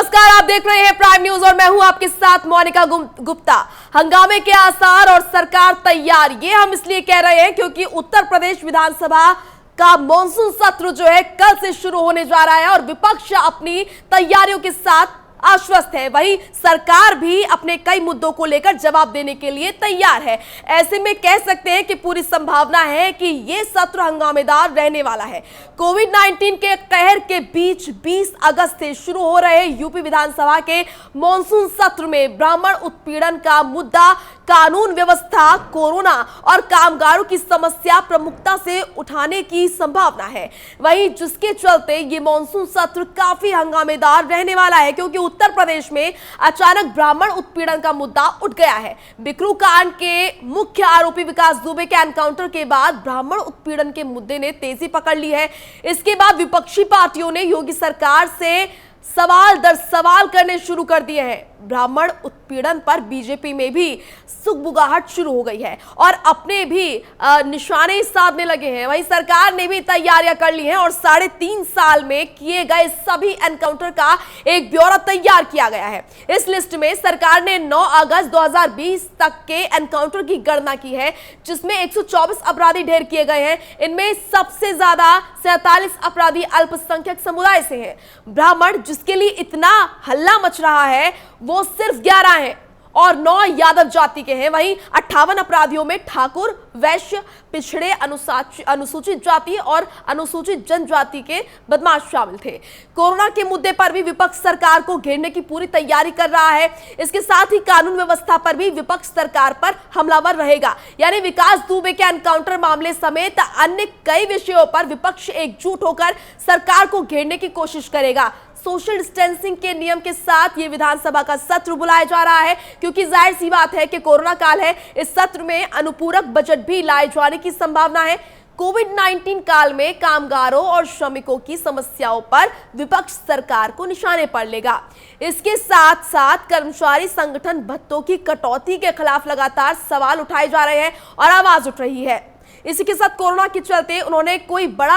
नमस्कार, आप देख रहे हैं प्राइम न्यूज और मैं हूं आपके साथ मोनिका गुप्ता। हंगामे के आसार और सरकार तैयार, ये हम इसलिए कह रहे हैं क्योंकि उत्तर प्रदेश विधानसभा का मॉनसून सत्र जो है कल से शुरू होने जा रहा है और विपक्ष अपनी तैयारियों के साथ आश्वस्त है। वहीं सरकार भी अपने कई मुद्दों को लेकर जवाब देने के लिए तैयार है। ऐसे में कह सकते हैं कि पूरी संभावना है कि ये सत्र हंगामेदार रहने वाला है। कोविड-19 के कहर के बीच 20 अगस्त से शुरू हो रहे यूपी विधानसभा के मॉनसून सत्र में ब्राह्मण उत्पीड़न का मुद्दा, कानून व्यवस्था, कोरोना और कामगारों की समस्या प्रमुखता से उठाने की संभावना है। वहीं जिसके चलते ये मॉनसून सत्र काफी हंगामेदार रहने वाला है क्योंकि उत्तर प्रदेश में अचानक ब्राह्मण उत्पीड़न का मुद्दा उठ गया है। बिकरू कांड के मुख्य आरोपी विकास दुबे के एनकाउंटर के बाद ब्राह्मण उत्पीड़न के मुद्दे ने तेजी पकड़ ली है। इसके बाद विपक्षी पार्टियों ने योगी सरकार से सवाल दर सवाल करने शुरू कर दिए हैं। ब्राह्मण उत्पीड़न पर बीजेपी में भी सुगबुगाहट शुरू हो गई है और अपने भी निशाने साधने लगे हैं। वहीं सरकार ने भी तैयारियां कर ली हैं और 3.5 साल में किए गए सभी एनकाउंटर का एक ब्यौरा तैयार किया गया है। इस लिस्ट में सरकार ने 9 अगस्त 2020 तक के एनकाउंटर की गणना की है, जिसमें 124 अपराधी ढेर किए गए हैं। इनमें सबसे ज्यादा 47 अपराधी अल्पसंख्यक समुदाय से हैं। ब्राह्मण जिसके लिए इतना हल्ला मच रहा है वो सिर्फ 11 हैं और 9 यादव जाति के हैं। वहीं 58 अपराधियों में ठाकुर, वैश्य, पिछड़े, अनुसूचित जाति और अनुसूचित जनजाति के बदमाश शामिल थे। कोरोना के मुद्दे पर भी विपक्ष सरकार को घेरने की पूरी तैयारी कर रहा है। इसके साथ ही कानून व्यवस्था पर भी विपक्ष सरकार पर हमलावर रहेगा। यानी विकास दुबे के एनकाउंटर मामले समेत अन्य कई विषयों पर विपक्ष एकजुट होकर सरकार को घेरने की कोशिश करेगा। सोशल डिस्टेंसिंग के नियम के साथ ये विधानसभा का सत्र बुलाया जा रहा है क्योंकि जाहिर सी बात है कि कोरोना काल है। इस सत्र में अनुपूरक बजट भी लाए जाने की संभावना है। कोविड-19 काल में कामगारों और श्रमिकों की समस्याओं पर विपक्ष सरकार को निशाने पर लेगा। इसके साथ साथ कर्मचारी संगठन भत्तों की कटौती के खिलाफ लगातार सवाल उठाए जा रहे हैं और आवाज उठ रही है। इसी के साथ कोरोना के चलते उन्होंने कोई बड़ा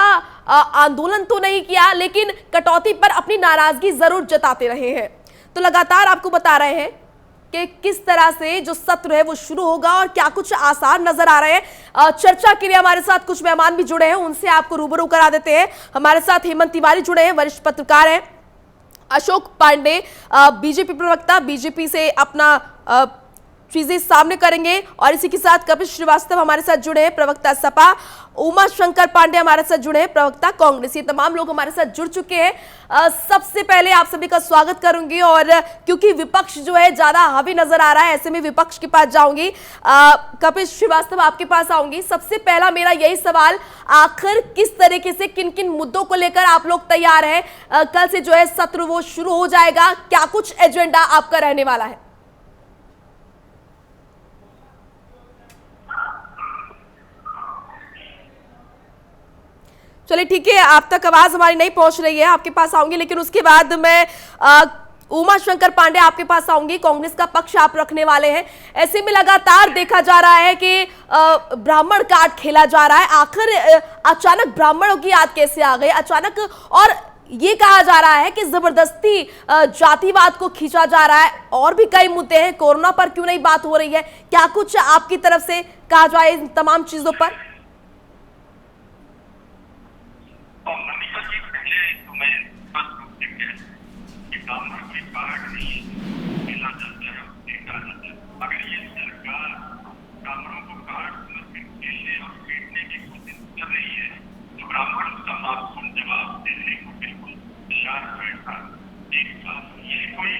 आंदोलन तो नहीं किया, लेकिन कटौती पर अपनी नाराजगी जरूर जताते रहे हैं। तो लगातार आपको बता रहे हैं कि किस तरह से जो सत्र है वो शुरू होगा और क्या कुछ आसार नजर आ रहे हैं। चर्चा के लिए हमारे साथ कुछ मेहमान भी जुड़े हैं, उनसे आपको रूबरू करा देते हैं। हमारे साथ हेमंत तिवारी जुड़े हैं, वरिष्ठ पत्रकार हैं। अशोक पांडे, बीजेपी प्रवक्ता, बीजेपी से अपना चीजें सामने करेंगे। और इसी के साथ कपिल श्रीवास्तव हमारे साथ जुड़े हैं, प्रवक्ता सपा। उमा शंकर पांडे हमारे साथ जुड़े हैं, प्रवक्ता कांग्रेस। ये तमाम लोग हमारे साथ जुड़ चुके हैं। सबसे पहले आप सभी का स्वागत करूंगी और क्योंकि विपक्ष जो है ज्यादा हावी नजर आ रहा है, ऐसे में विपक्ष के पास जाऊंगी। कपिल श्रीवास्तव आपके पास आऊंगी। सबसे पहला मेरा यही सवाल, आखिर किस तरीके से किन किन मुद्दों को लेकर आप लोग तैयार हैं? कल से जो है सत्र वो शुरू हो जाएगा, क्या कुछ एजेंडा आपका रहने वाला है? चलिए ठीक है, आप तक आवाज हमारी नहीं पहुंच रही है, आपके पास आऊंगी। लेकिन उसके बाद मैं उमा शंकर पांडे आपके पास आऊंगी। कांग्रेस का पक्ष आप रखने वाले हैं। ऐसे में लगातार देखा जा रहा है कि ब्राह्मण कार्ड खेला जा रहा है। आखिर अचानक ब्राह्मणों की याद कैसे आ गई अचानक? और ये कहा जा रहा है कि जबरदस्ती जातिवाद को खींचा जा रहा है। और भी कई मुद्दे हैं, कोरोना पर क्यों नहीं बात हो रही है? क्या कुछ आपकी तरफ से कहा जाए इन तमाम चीजों पर? मनीषा जी, पहले तो मैं स्पष्ट रूप से कह कि ब्राह्मण कोई कार्ड नहीं है, मिला जाता है, देखा जाता है। अगर ये सरकार ब्राह्मणों को कार्ड समझ खेलने और पीटने की कोशिश कर रही है तो ब्राह्मण उसका मासूम जवाब देने को बिल्कुल तैयार बैठा। ये कोई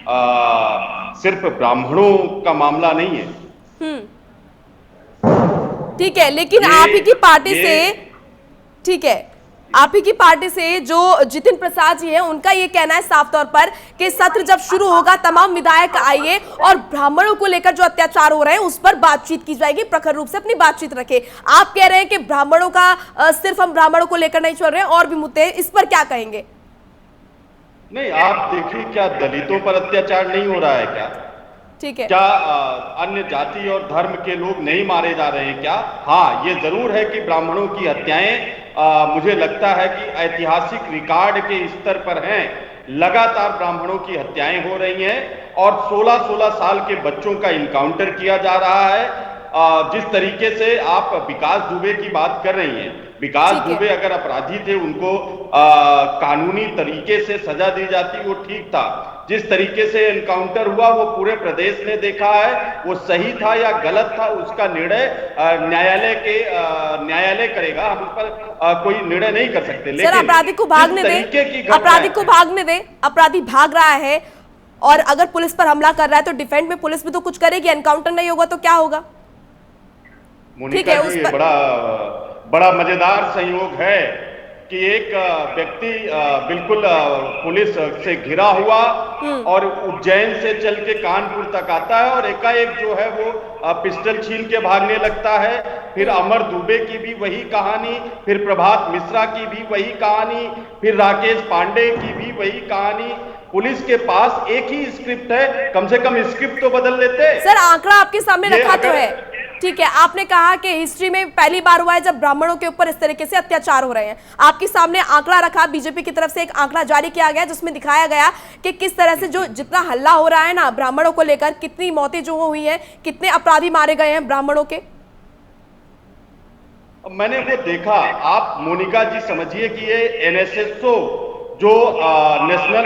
सिर्फ ब्राह्मणों का मामला नहीं है। ठीक है, लेकिन आप ही की पार्टी से, ठीक है, आप ही की पार्टी से जो जितिन प्रसाद जी हैं, उनका ये कहना है साफ तौर पर कि सत्र जब शुरू होगा तमाम विधायक आइए और ब्राह्मणों को लेकर जो अत्याचार हो रहे हैं उस पर बातचीत की जाएगी, प्रखर रूप से अपनी बातचीत रखे। आप कह रहे हैं कि ब्राह्मणों का सिर्फ हम ब्राह्मणों को लेकर नहीं चल रहे हैं, और भी मुद्दे, इस पर क्या कहेंगे? नहीं, आप देखिए, क्या दलितों पर अत्याचार नहीं हो रहा है क्या? ठीक है, क्या अन्य जाति और धर्म के लोग नहीं मारे जा रहे हैं क्या? हाँ, ये जरूर है कि ब्राह्मणों की हत्याएं मुझे लगता है कि ऐतिहासिक रिकॉर्ड के स्तर पर हैं। लगातार ब्राह्मणों की हत्याएं हो रही हैं और 16-16 साल के बच्चों का इनकाउंटर किया जा रहा है। जिस तरीके से आप विकास दुबे की बात कर रही हैं, विकास ठीक है। दुबे अगर अपराधी थे, उनको कानूनी तरीके से सजा दी जाती, वो ठीक था। जिस तरीके से एनकाउंटर हुआ वो पूरे प्रदेश ने देखा है, वो सही था या गलत था उसका निर्णय न्यायालय करेगा। हम उस पर कोई निर्णय नहीं कर सकते। सर, अपराधी को भागने दे, अपराधी को भागने दे। अपराधी भाग रहा है और अगर पुलिस पर हमला कर रहा है तो डिफेंड में पुलिस भी तो कुछ करेगी। एनकाउंटर नहीं होगा तो क्या होगा? मोनिका जी, ये बड़ा मजेदार संयोग है कि एक व्यक्ति बिल्कुल पुलिस से घिरा हुआ और उज्जैन से चल के कानपुर तक आता है और एकाएक जो है वो पिस्टल छीन के भागने लगता है। फिर अमर दुबे की भी वही कहानी, फिर प्रभात मिश्रा की भी वही कहानी, फिर राकेश पांडे की भी वही कहानी। पुलिस के पास एक ही स्क्रिप्ट है, कम से कम स्क्रिप्ट तो बदल लेते। सर, आंकड़ा आपके सामने रखा तो है, ठीक है। आपने कहा कि हिस्ट्री में पहली बार हुआ है जब ब्राह्मणों के ऊपर इस तरीके से अत्याचार हो रहे हैं। आपके सामने आंकड़ा रखा, बीजेपी की तरफ से एक आंकड़ा जारी किया गया जिसमें दिखाया गया कि किस तरह से जो जितना हल्ला हो रहा है ना ब्राह्मणों को लेकर, कितनी मौतें जो हुई हैं, कितने अपराधी मारे गए हैं ब्राह्मणों के। मैंने वो देखा। आप मोनिका जी समझिए कि ये एनएसएसओ जो नेशनल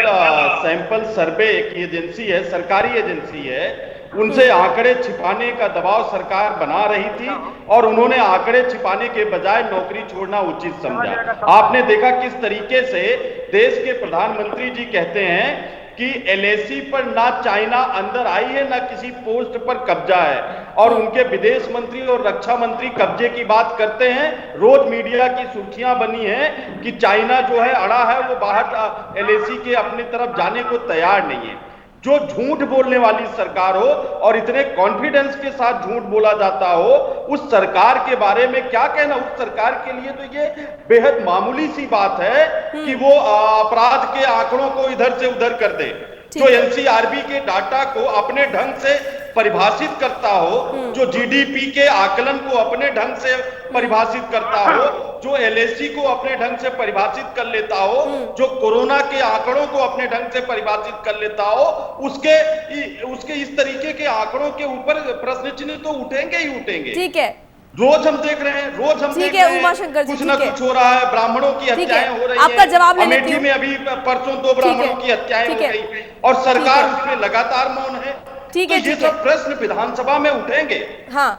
सैंपल सर्वे की एजेंसी है, सरकारी एजेंसी है, उनसे आंकड़े छिपाने का दबाव सरकार बना रही थी और उन्होंने आंकड़े छिपाने के बजाय नौकरी छोड़ना उचित समझा। आपने देखा किस तरीके से देश के प्रधानमंत्री जी कहते हैं कि एलएसी पर ना चाइना अंदर आई है ना किसी पोस्ट पर कब्जा है, और उनके विदेश मंत्री और रक्षा मंत्री कब्जे की बात करते हैं। रोज मीडिया की सुर्खियां बनी हैं कि चाइना जो है अड़ा है, वो बाहर एलएसी के अपनी तरफ जाने को तैयार नहीं है। जो झूठ बोलने वाली सरकार हो और इतने कॉन्फिडेंस के साथ झूठ बोला जाता हो, उस सरकार के बारे में क्या कहना। उस सरकार के लिए तो ये बेहद मामूली सी बात है कि वो अपराध के आंकड़ों को इधर से उधर कर दे, जो एनसीआरबी के डाटा को अपने ढंग से परिभाषित करता हो, जो जीडीपी के आकलन को अपने ढंग से परिभाषित करता हो, जो एलएसी को अपने ढंग से परिभाषित कर लेता हो, जो कोरोना के आंकड़ों को अपने ढंग से परिभाषित कर लेता हो, उसके इस तरीके के आंकड़ों के ऊपर प्रश्न चिन्ह तो उठेंगे ही उठेंगे। ठीक है, रोज हम देख रहे हैं, रोज हम देख रहे हैं कुछ ना कुछ हो रहा है। ब्राह्मणों की हत्याएं हो रही हैं। आपका जवाब ले लेती अमेठी में अभी परसों 2 ब्राह्मणों की हत्याएं हो गई और सरकार उसमें लगातार मौन है। ठीक है, ये सब प्रश्न विधानसभा में उठेंगे। हाँ,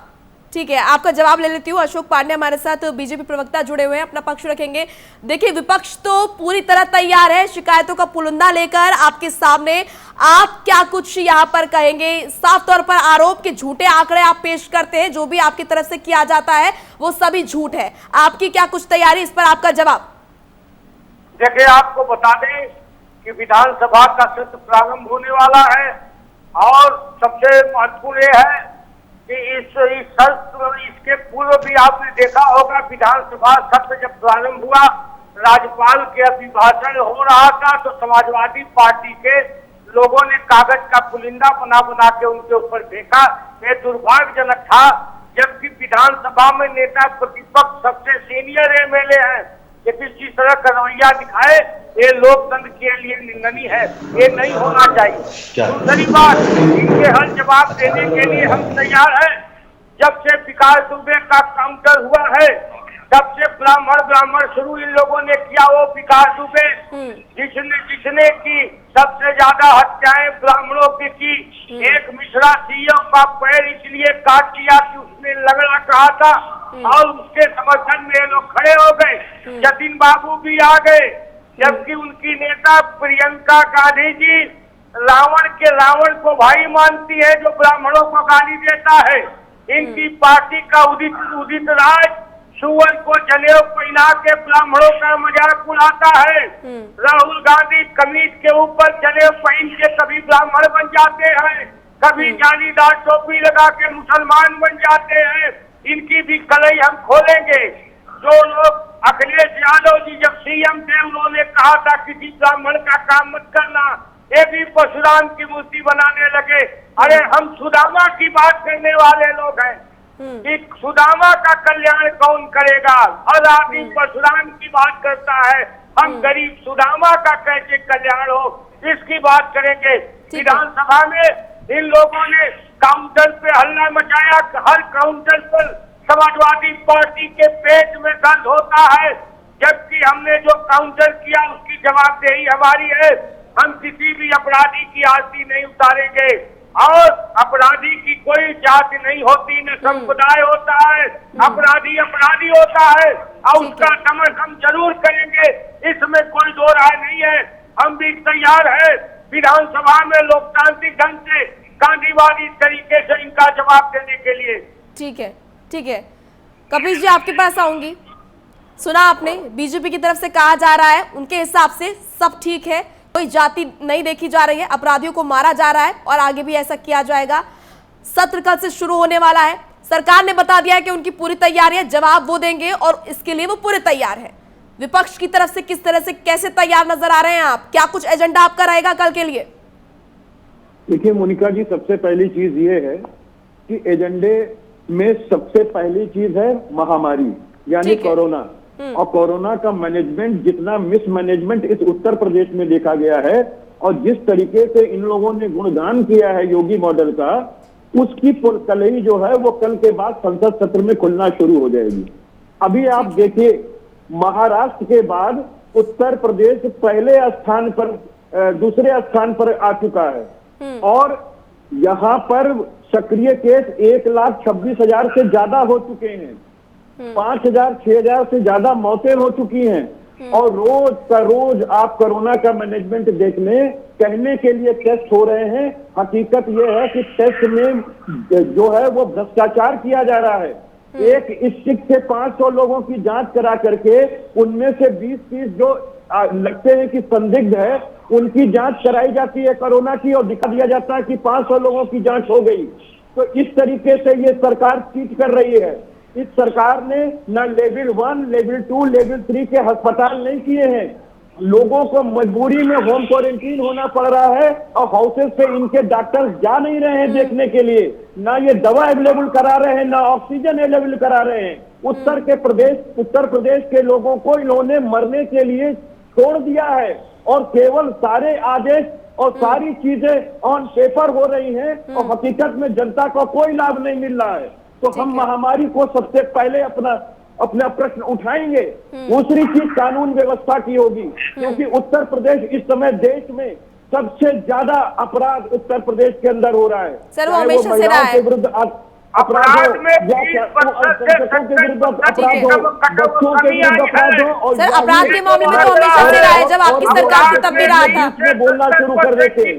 ठीक है, आपका जवाब ले लेती हूँ। अशोक पांडे हमारे साथ बीजेपी प्रवक्ता जुड़े हुए हैं, अपना पक्ष रखेंगे। देखिए, विपक्ष तो पूरी तरह तैयार है शिकायतों का पुलिंदा लेकर आपके सामने। आप क्या कुछ यहाँ पर कहेंगे? साफ तौर पर आरोप के झूठे आंकड़े आप पेश करते हैं, जो भी आपकी तरफ से किया जाता है वो सभी झूठ है। आपकी क्या कुछ तैयारी, इस पर आपका जवाब? देखिए, आपको बता दें कि विधानसभा का सत्र प्रारंभ होने वाला है और सबसे महत्वपूर्ण ये है कि इसके पूर्व भी आपने देखा होगा, विधानसभा सत्र जब प्रारंभ हुआ, राज्यपाल के अभिभाषण हो रहा था तो समाजवादी पार्टी के लोगों ने कागज का पुलिंदा बना बना के उनके ऊपर फेंका। ये दुर्भाग्यजनक था, जबकि विधानसभा में नेता प्रतिपक्ष सबसे सीनियर एमएलए हैं, यदि इस तरह का रवैया दिखाए, ये लोकतंत्र के लिए निंदनीय है। ये नहीं होना चाहिए। दूसरी बात, इनके हर जवाब देने के लिए हम तैयार हैं। जब से विकास दुबे का काउंटर हुआ है, तब से ब्राह्मण शुरू इन लोगों ने किया। वो विकास दुबे जिसने की सबसे ज्यादा हत्याएं ब्राह्मणों की एक मिश्रा सीएम का पैर इसलिए काट दिया कि उसने लगड़ा कहा था और उसके समर्थन में लोग खड़े हो गए। जतिन बाबू भी आ गए, जबकि उनकी नेता प्रियंका गांधी जी रावण को भाई मानती है, जो ब्राह्मणों को गाली देता है। इनकी पार्टी का उदित राज सुअर को जनेऊ पहना के ब्राह्मणों का मजाक उड़ाता है। राहुल गांधी कमीज के ऊपर जनेऊ पहन के कभी ब्राह्मण बन जाते हैं, कभी जालीदार टोपी लगा के मुसलमान बन जाते हैं। इनकी भी कलई हम खोलेंगे। जो लोग, अखिलेश यादव जी जब सीएम थे, उन्होंने कहा था किसी ब्राह्मण का काम मत करना, ये भी परशुराम की मूर्ति बनाने लगे। अरे हम सुदामा की बात करने वाले लोग हैं। कि सुदामा का कल्याण कौन करेगा। हर आदमी परशुराम की बात करता है, हम गरीब सुदामा का कैसे कल्याण हो इसकी बात करेंगे। विधानसभा में इन लोगों ने काउंटर पे हल्ला मचाया, हर काउंटर पर समाजवादी पार्टी के पेट में दर्द होता है, जबकि हमने जो काउंटर किया उसकी जवाबदेही हमारी है। हम किसी भी अपराधी की आरती नहीं उतारेंगे और अपराधी की कोई जाति नहीं होती, न संप्रदाय होता है। अपराधी अपराधी होता है और उसका दमन हम जरूर करेंगे, इसमें कोई दो राय नहीं है। हम भी तैयार है विधानसभा में लोकतांत्रिक ढंग से गांधीवादी तरीके से इनका जवाब देने के लिए। ठीक है, ठीक है। कपिल जी आपके पास आऊंगी। सुना आपने, बीजेपी की तरफ से कहा जा रहा है उनके हिसाब से सब ठीक है, कोई जाति नहीं देखी जा रही है, अपराधियों को मारा जा रहा है और आगे भी ऐसा किया जाएगा। सत्र कल से शुरू होने वाला है, सरकार ने बता दिया है कि उनकी पूरी तैयारी है, जवाब वो देंगे और इसके लिए वो पूरे तैयार है। विपक्ष की तरफ से किस तरह से कैसे तैयार नजर आ रहे हैं आप? क्या कुछ एजेंडा आपका रहेगा कल के लिए? देखिए मोनिका जी, सबसे पहली चीज ये है कि एजेंडे में सबसे पहली चीज है महामारी यानी कोरोना। और कोरोना का मैनेजमेंट, जितना मिसमैनेजमेंट इस उत्तर प्रदेश में देखा गया है और जिस तरीके से इन लोगों ने गुणगान किया है योगी मॉडल का, उसकी कलई जो है वो कल के बाद संसद सत्र में खुलना शुरू हो जाएगी। अभी आप देखिए, महाराष्ट्र के बाद उत्तर प्रदेश पहले स्थान पर, दूसरे स्थान पर आ चुका है और यहाँ पर सक्रिय केस 1,26,000 से ज्यादा हो चुके हैं, 5,000 6,000 से ज्यादा मौतें हो चुकी हैं और रोज का रोज आप कोरोना का मैनेजमेंट देखने कहने के लिए टेस्ट हो रहे हैं। हकीकत यह है कि टेस्ट में जो है वो भ्रष्टाचार किया जा रहा है। एक स्टिक से 500 लोगों की जांच करा करके उनमें से 20-30 जो लगते हैं कि संदिग्ध है उनकी जांच कराई जाती है कोरोना की और दिखा दिया जाता है कि 500 लोगों की जांच हो गई। तो इस तरीके से ये सरकार चीट कर रही है। इस सरकार ने न लेवल 1, लेवल 2, लेवल 3 के अस्पताल नहीं किए हैं। लोगों को मजबूरी में होम क्वारंटीन होना पड़ रहा है और हाउसेज से इनके डॉक्टर जा नहीं रहे हैं देखने के लिए, ना ये दवा अवेलेबल करा रहे हैं, ना ऑक्सीजन अवेलेबल करा रहे हैं। उत्तर प्रदेश के लोगों को इन्होंने मरने के लिए छोड़ दिया है और केवल सारे आदेश और सारी चीजें ऑन पेपर हो रही हैं और हकीकत में जनता को कोई लाभ नहीं मिल रहा है। तो हम महामारी को सबसे पहले अपना प्रश्न उठाएंगे। दूसरी चीज कानून व्यवस्था की होगी, क्योंकि उत्तर प्रदेश इस समय देश में सबसे ज्यादा अपराध उत्तर प्रदेश के अंदर हो रहा है। सर वो हमेशा से रहा है। अपराध में 20% के विरुद्ध अपराध हो, बच्चों के विरुद्ध अपराध हो और सर अपराध के मामले में तो हमेशा से रहा है, जब आपकी सरकार थी तब भी रहा था। बोलना शुरू कर देते हैं।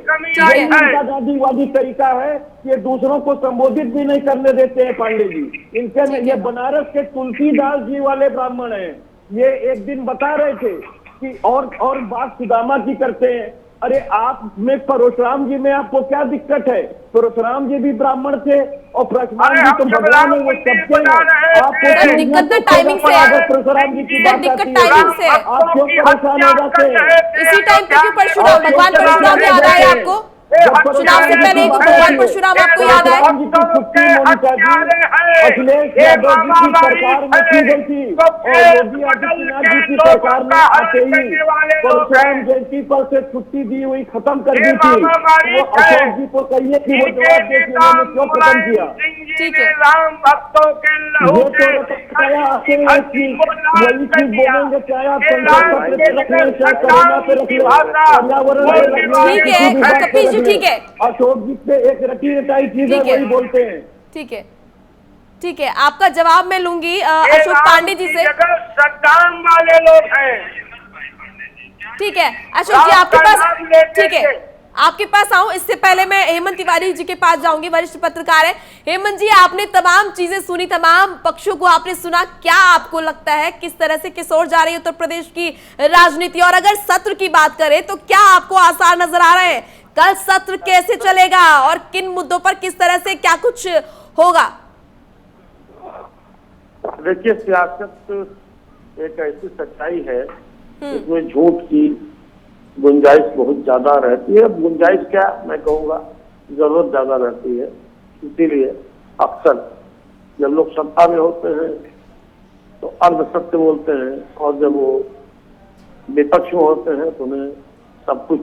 इनका गांधीवादी तरीका है कि ये दूसरों को संबोधित भी नहीं करने देते हैं। पांडे जी, इनके में ये बनारस के तुलसीदास जी वाले ब्राह्मण हैं। ये एक दिन बता रहे थे कि और बात सुदामा की करते हैं। अरे आप में परशुराम जी में आपको क्या दिक्कत है? परशुराम जी भी ब्राह्मण थे और परशुराम जी तो भगवान है, वो सबके हैं। आपको दिक्कत तो टाइमिंग से है। परशुराम जी की बात दिक्कत आती टाइमिंग से है। आप क्यों परेशान हो जाते हैं? इसी टाइम पे क्यों परशुराम, भगवान परशुराम याद आया आपको? चुनाव से पहले ही तो भगवान परशुराम आपको याद आए? अखिलेश यादव जी की सरकार में की गई थी और योगी आदित्यनाथ जी की सरकार में आते ही परशुराम जयंती पर से छुट्टी दी हुई खत्म कर दी थी। वो अशोक जी को कहिए कि वो जवाब दे कि उन्होंने क्यों खत्म किया। ठीक है, राम भक्तों के लहू चाहे आते हैं कि वही चीज बोलेंगे, चाहे आप संसद सत्र पे रख लें, चाहे कोरोना पे रख लें, पर्यावरण पे रख लें, ठीक है कपिल जी, ठीक है। अशोक जी पे एक रटी रटाई चीज है, वही बोलते हैं। ठीक है, ठीक है, आपका जवाब मैं लूंगी अशोक पांडे जी से। सद्दाम वाले लोग हैं। ठीक है अशोक जी, आपके पास, ठीक है आपके पास आऊं, इससे पहले मैं हेमंत तिवारी जी के पास जाऊंगी, वरिष्ठ पत्रकार है। हेमंत जी, आपने तमाम चीजें सुनी, तमाम पक्षों को आपने सुना, क्या आपको लगता है किस तरह से किशोर जा रही है उत्तर प्रदेश की राजनीति? और अगर सत्र की बात करें तो क्या आपको आसार नजर आ रहे हैं? कल सत्र कैसे चलेगा और किन मुद्दों पर किस तरह से क्या कुछ होगा? देखिए, सियासत एक ऐसी सच्चाई है जिसमें झूठ की गुंजाइश बहुत ज्यादा रहती है। गुंजाइश क्या, मैं कहूँगा जरूरत ज्यादा रहती है। इसीलिए अक्सर जब लोग सत्ता में होते हैं तो अर्ध सत्य बोलते हैं, और जब वो विपक्ष में होते हैं तो उन्हें सब कुछ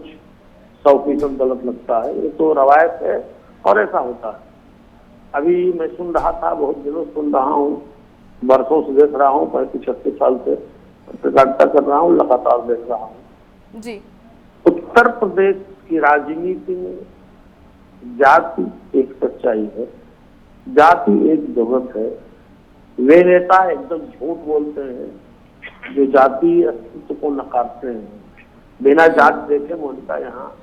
100% गलत लगता है। ये तो रवायत है और ऐसा होता है। अभी मैं सुन रहा था, बहुत दिनों सुन रहा हूँ, बरसों से देख रहा हूँ, 35-36 साल से पत्रकारिता कर रहा हूँ, लगातार देख रहा हूँ जी। उत्तर प्रदेश की राजनीति में जाति एक सच्चाई है, जाति एक जरूरत है। वे नेता एकदम झूठ बोलते हैं जो जाति अस्तित्व को नकारते हैं। बिना जात देखे मोनिका यहाँ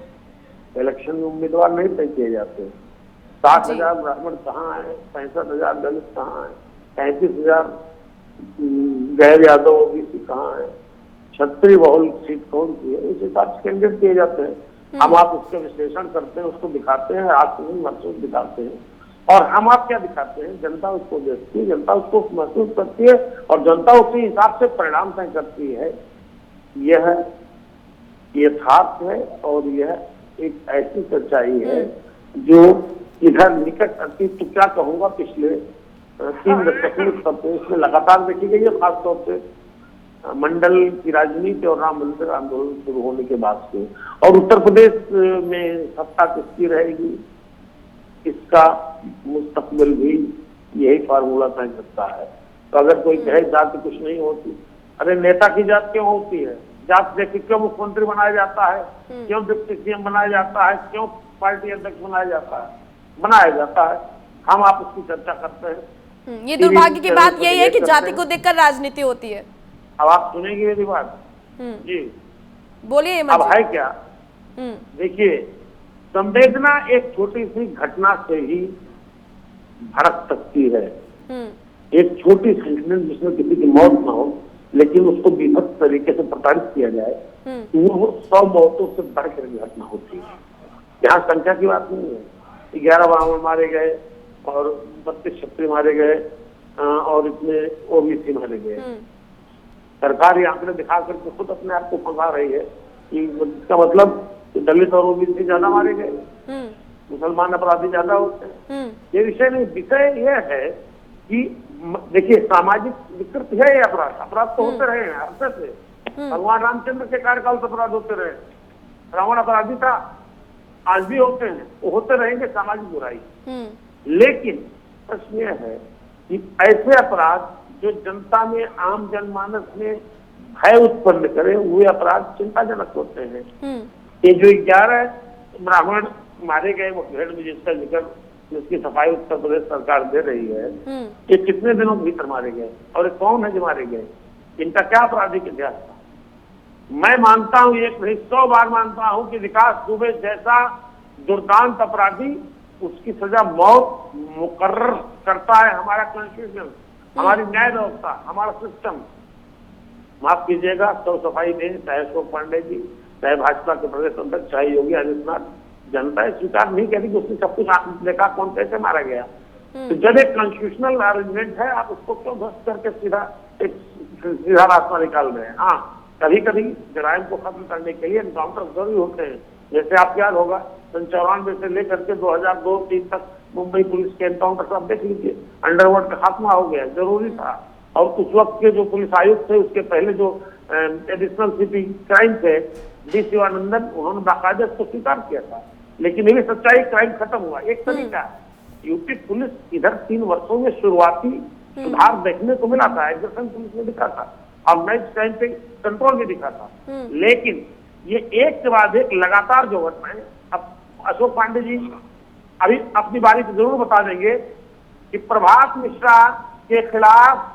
इलेक्शन में उम्मीदवार नहीं तय किए जाते। 60,000 ब्राह्मण कहाँ है, 65,000 दलित कहाँ है, 35,000 गैर यादव ओबीसी कहाँ है, क्षत्रिय बहुल सीट कौन सी है, उस हिसाब से कैंडिडेट किए जाते हैं। हम आप उसका विश्लेषण करते हैं, उसको दिखाते हैं, आज महसूस दिखाते हैं, और हम आप क्या दिखाते हैं, जनता उसको देखती है, जनता उसको महसूस करती है, और जनता उसी हिसाब से परिणाम तय करती है। यह यथार्थ है और यह एक ऐसी सच्चाई है जो इधर निकट अतीत तो क्या कहूंगा पिछले 3 दशकों उत्तर प्रदेश में लगातार देखी गई है, खासतौर से मंडल की राजनीति और राम मंदिर आंदोलन शुरू होने के बाद से। और उत्तर प्रदेश में सत्ता किसकी रहेगी, इसका मुस्तकबिल भी यही फार्मूला तय करता है। तो अगर कोई कहे जाति कुछ नहीं होती, अरे नेता की जात क्यों होती है? जात देखिए क्यों मुख्यमंत्री बनाया जाता है, क्यों डिप्टी सीएम बनाया जाता है, क्यों पार्टी अध्यक्ष बनाया जाता है। हम आप उसकी चर्चा करते हैं। ये दुर्भाग्य की बात यही है कि जाति को देखकर राजनीति होती है। अब आप सुनेंगे मेरी बात जी, बोलिए। अब है क्या, देखिए संवेदना एक छोटी सी घटना से ही भड़क सकती है। एक छोटी सी इंसिडेंट जिसमें किसी की मौत ना हो, लेकिन उसको विभत्स तरीके से प्रताड़ित किया जाए, वो 100 मौतों से बढ़कर घटना होती है। यहाँ संख्या की बात नहीं है, 11 ब्राह्मण मारे गए और 32 क्षत्रिय मारे गए और इतने ओबीसी मारे गए। सरकार ये आंकड़े दिखा करके खुद अपने आप को फंसा रही है कि इसका मतलब दलित और ओबीसी ज्यादा मारे गए, मुसलमान अपराधी ज्यादा होते हैं। ये विषय नहीं, विषय यह है कि देखिए सामाजिक विकृति है ये अपराध तो होते रहे हैं अरसे से। भगवान रामचंद्र के कार्यकाल से अपराध होते रहे, रावण अपराधी था, आज भी होते हैं, वो होते रहेंगे, सामाजिक बुराई। लेकिन प्रश्न यह है कि ऐसे अपराध जो जनता में, आम जनमानस में भय उत्पन्न करे, वे अपराध चिंताजनक होते हैं। ये जो 11 ब्राह्मण मारे गए मुठभेड़ में, जिसका जिक्र, जिसकी सफाई उत्तर प्रदेश सरकार दे रही है, ये कितने दिनों के भीतर मारे गए और ये कौन है जो मारे गए, इनका क्या आपराधिक इतिहास था? मैं मानता हूं, एक नहीं 100 बार मानता हूं कि विकास दुबे जैसा दुर्दांत अपराधी, उसकी सजा मौत मुकर्रर करता है हमारा कॉन्स्टिट्यूशन, हमारी न्याय व्यवस्था, हमारा सिस्टम। माफ कीजिएगा, सब सफाई दें, चाहे अशोक पांडे जी, चाहे भाजपा के प्रदेश अध्यक्ष, चाहे योगी आदित्यनाथ, जनता स्वीकार नहीं करी कि उसने सब कुछ देखा कौन कैसे मारा गया। तो जब एक कॉन्स्टिट्यूशनल अरेंजमेंट है, आप उसको क्यों ध्वस्त करके सीधा रास्ता निकाल रहे हैं? हाँ, कभी कभी जराइम को खत्म करने के लिए एनकाउंटर जरूरी होते हैं। जैसे आपको याद होगा 94 से लेकर के 2002-03 तक मुंबई पुलिस के एनकाउंटर सब देख लीजिए, अंडरवर्ल्ड का खात्मा हो गया, जरूरी था। और उस वक्त के जो पुलिस आयुक्त थे, उसके पहले जो एडिशनल सीपी क्राइम थे डी शिवानंदन, उन्होंने बाकायदा इसको स्वीकार किया था। लेकिन ये भी सच्चाई, क्राइम खत्म हुआ। एक तरीका यूपी पुलिस इधर 3 वर्षों में शुरुआती सुधार देखने को मिला था, एग्जर्शन पुलिस ने दिखा था, और नेक्स्ट टाइम पे कंट्रोल भी दिखा था। लेकिन ये एक के बाद एक लगातार जो घटनाएं, अब अशोक पांडे जी अभी अपनी बारी को जरूर बता देंगे कि प्रभात मिश्रा के खिलाफ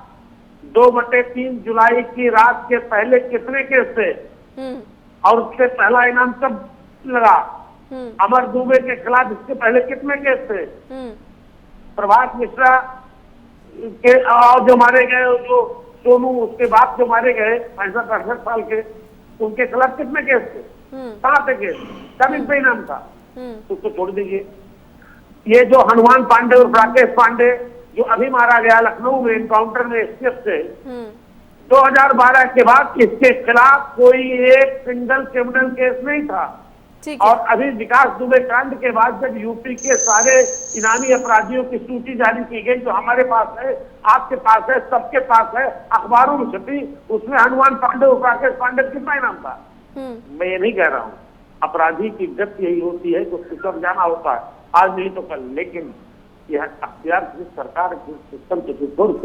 2/3 जुलाई की रात के पहले कितने केस थे और उससे पहला इनाम कब लगा? अमर दुबे के खिलाफ इसके पहले कितने केस थे? प्रभात मिश्रा के और जो मारे गए, जो सोनू उसके बाप जो मारे गए 65-68 साल के, उनके खिलाफ कितने केस थे? 7 केस, तब इन पे इनाम था। उसको छोड़ दीजिए। ये जो हनुमान पांडे और राकेश पांडे जो अभी मारा गया लखनऊ में एनकाउंटर में एसटीएफ से, 2012 के बाद इसके खिलाफ कोई एक सिंगल क्रिमिनल केस नहीं था। ठीक है। और अभी विकास दुबे कांड के बाद जब यूपी के सारे इनामी अपराधियों की सूची जारी की गई, जो हमारे पास है, आपके पास है, सबके पास है, अखबारों में छपी, उसमें हनुमान पांडे और राकेश पांडे कितना इनाम था। मैं ये नहीं कह रहा हूँ, अपराधी की गति यही होती है कि उसको सब जाना होता है, आज नहीं तो कल, लेकिन यह अख्तियार सरकार सिस्टम के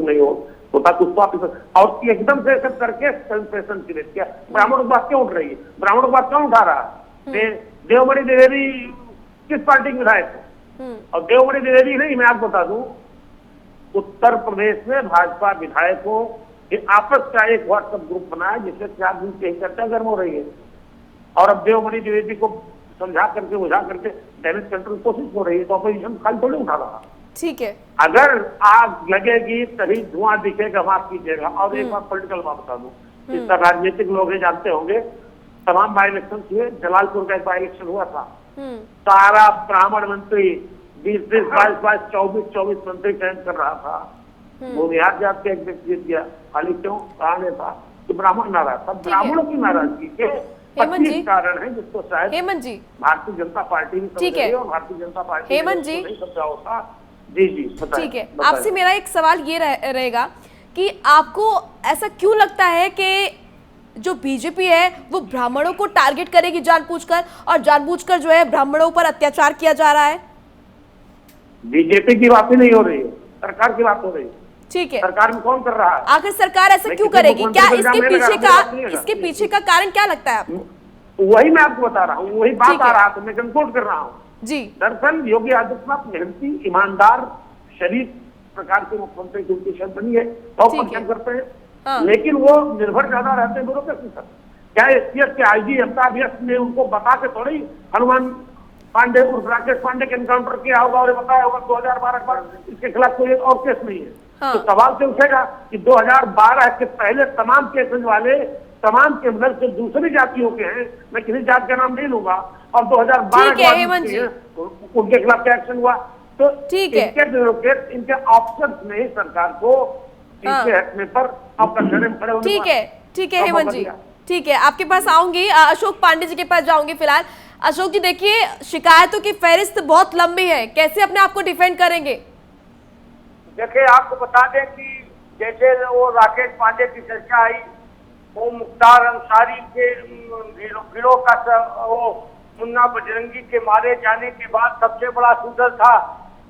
नहीं होता तो उसको आप और एकदम से सब करके सेंसेशन क्रिएट किया। ब्राह्मणों की बात क्यों उठ रही है, ब्राह्मणों की बात क्यों उठा रहा है? देवमणि द्विवेदी किस पार्टी के विधायक है? और देवमणि द्विवेदी नहीं, मैं आपको बता दूं, उत्तर प्रदेश में भाजपा विधायकों के आपस का एक व्हाट्सएप ग्रुप बना है जिससे 4 दिन की चर्चा गर्म हो रही है, और अब देवमणि द्विवेदी को समझा करके बुझा करके डैमेज कंट्रोल कोशिश हो रही है, तो अपोजिशन खाली थोड़ी उठा रहा। ठीक है, अगर आग लगेगी तभी धुआं दिखेगा, माफ कीजिएगा। और एक बात पॉलिटिकल बात बता दूं, इस तरह राजनीतिक लोग जानते होंगे, तमाम बाई इलेक्शन हुए, जलालपुर का एक बाई इलेक्शन हुआ था, सारा ब्राह्मण मंत्री 20, 22, 24 मंत्री चयन कर रहा था, बुनियाद जात के एक व्यक्ति जीत गया, खाली क्यों? कारण था कि ब्राह्मण नाराज था। ब्राह्मणों की नाराजगी के 25 कारण है जिसको शायद हेमंत जी भारतीय जनता पार्टी भी समझ रही है, और भारतीय जनता पार्टी हेमंत जी नहीं समझा होता। जी ठीक है, आपसे मेरा एक सवाल ये रहेगा कि आपको ऐसा क्यों लगता है कि जो बीजेपी है वो ब्राह्मणों को टारगेट करेगी जानबूझकर, और जानबूझकर जो है ब्राह्मणों पर अत्याचार किया जा रहा है? बीजेपी की बात ही नहीं हो रही है, सरकार की बात हो रही है। ठीक है, सरकार में कौन कर रहा है? आखिर सरकार ऐसा क्यों करेगी? क्या इसके पीछे का कारण क्या लगता है आपको? वही मैं आपको बता रहा हूँ, वही बात आ रहा था, मैं कंक्लूड कर रहा हूँ जी। दरअसल योगी आदित्यनाथ मेहनती, ईमानदार, शरीफ प्रकार के मुख्यमंत्री की उनकी शर्त बनी है, तो काम करते हैं। हाँ। लेकिन वो निर्भर ज्यादा रहते हैं ब्यूरोक्रेसी पर। क्या एसटीएफ के आईजी अमिताभ यश ने उनको बता के थोड़ी हनुमान पांडे और राकेश पांडे के एनकाउंटर किया होगा और बताया होगा 2012 के बाद इसके खिलाफ कोई और केस नहीं है। हाँ। तो सवाल से उठेगा कि 2012 के पहले तमाम केसेज वाले तमाम क्रिमिनल से दूसरी जातियों के हैं, मैं किसी जात का नाम नहीं लूंगा, और 2012 के बाद उनके खिलाफ क्या एक्शन हुआ? तो इनके ब्यूरोक्रेट, इनके ऑफिसर्स ने सरकार को पीछे हटने पर अब खड़े होने। ठीक है हेमंत जी, ठीक है, आपके पास आऊंगी, अशोक पांडे जी के पास जाऊंगी फिलहाल। अशोक जी देखिए, शिकायतों की फहरिस्त बहुत लंबी है, कैसे अपने आप को डिफेंड करेंगे? देखिए, आपको बता दें कि जैसे वो राकेश पांडे की चर्चा आई, वो मुख्तार अंसारी के गिरोह का वो मुन्ना बजरंगी के मारे जाने के बाद सबसे बड़ा शूटर था,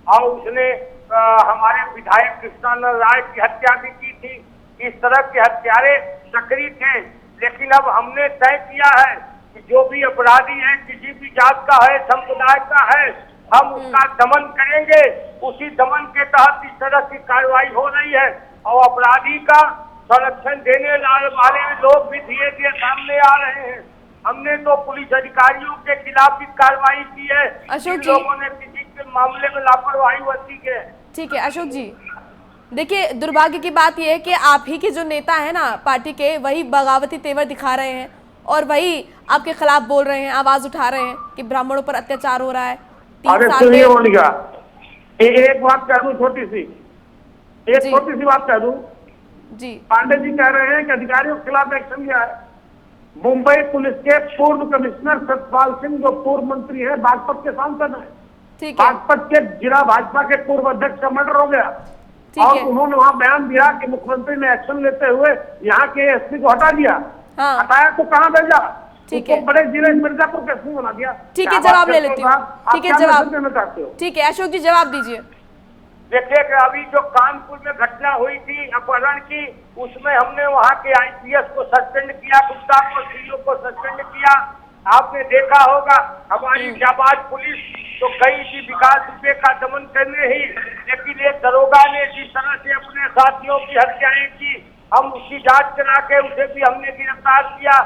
और उसने हमारे विधायक कृष्णानंद राय की हत्या भी की थी। इस तरह के हत्यारे सक्रिय थे, लेकिन अब हमने तय किया है कि जो भी अपराधी है, किसी भी जात का है, संप्रदाय का है, हम उसका दमन करेंगे। उसी दमन के तहत इस तरह की कार्रवाई हो रही है, और अपराधी का संरक्षण देने वाले लोग भी धीरे धीरे सामने आ रहे हैं। हमने तो पुलिस अधिकारियों के खिलाफ भी कार्रवाई की है, अशोक जी, लोगों ने किसी के मामले में लापरवाही बरती है। ठीक है अशोक जी, देखिए दुर्भाग्य की बात यह है कि आप ही के जो नेता है ना पार्टी के, वही बगावती तेवर दिखा रहे हैं और वही आपके खिलाफ बोल रहे हैं, आवाज उठा रहे हैं कि ब्राह्मणों पर अत्याचार हो रहा है। अरे सुनिए मोनिका, एक बात कह दूं, छोटी सी बात कह दूं जी। पांडे जी कह रहे हैं कि अधिकारियों के खिलाफ एक्शन लिया है। मुंबई पुलिस के पूर्व कमिश्नर सतपाल सिंह, जो पूर्व मंत्री है, बागपत के सांसद है, बागपत के जिला भाजपा के पूर्व अध्यक्ष का मर्डर हो गया, और उन्होंने वहां बयान दिया कि मुख्यमंत्री ने एक्शन लेते हुए यहाँ के एसपी को हटा दिया। हटाया तो कहाँ भेजा? ठीक है, बड़े जिले मिर्जापुर के एसपी बना दिया। ठीक है, जवाब ले लेती हूँ। ठीक है, जवाब देना चाहते हो? ठीक है अशोक जी, जवाब दीजिए। देखिए कि अभी जो कानपुर में घटना हुई थी अपहरण की, उसमें हमने वहां के आईपीएस को सस्पेंड किया, गुप्ता को, सीओ को सस्पेंड किया। आपने देखा होगा हमारी जाबाज पुलिस तो गई थी विकास दुबे का दमन करने ही, लेकिन एक दरोगा ने जिस तरह से अपने साथियों की हत्याएं की, हम उसकी जांच करा के उसे भी हमने गिरफ्तार किया।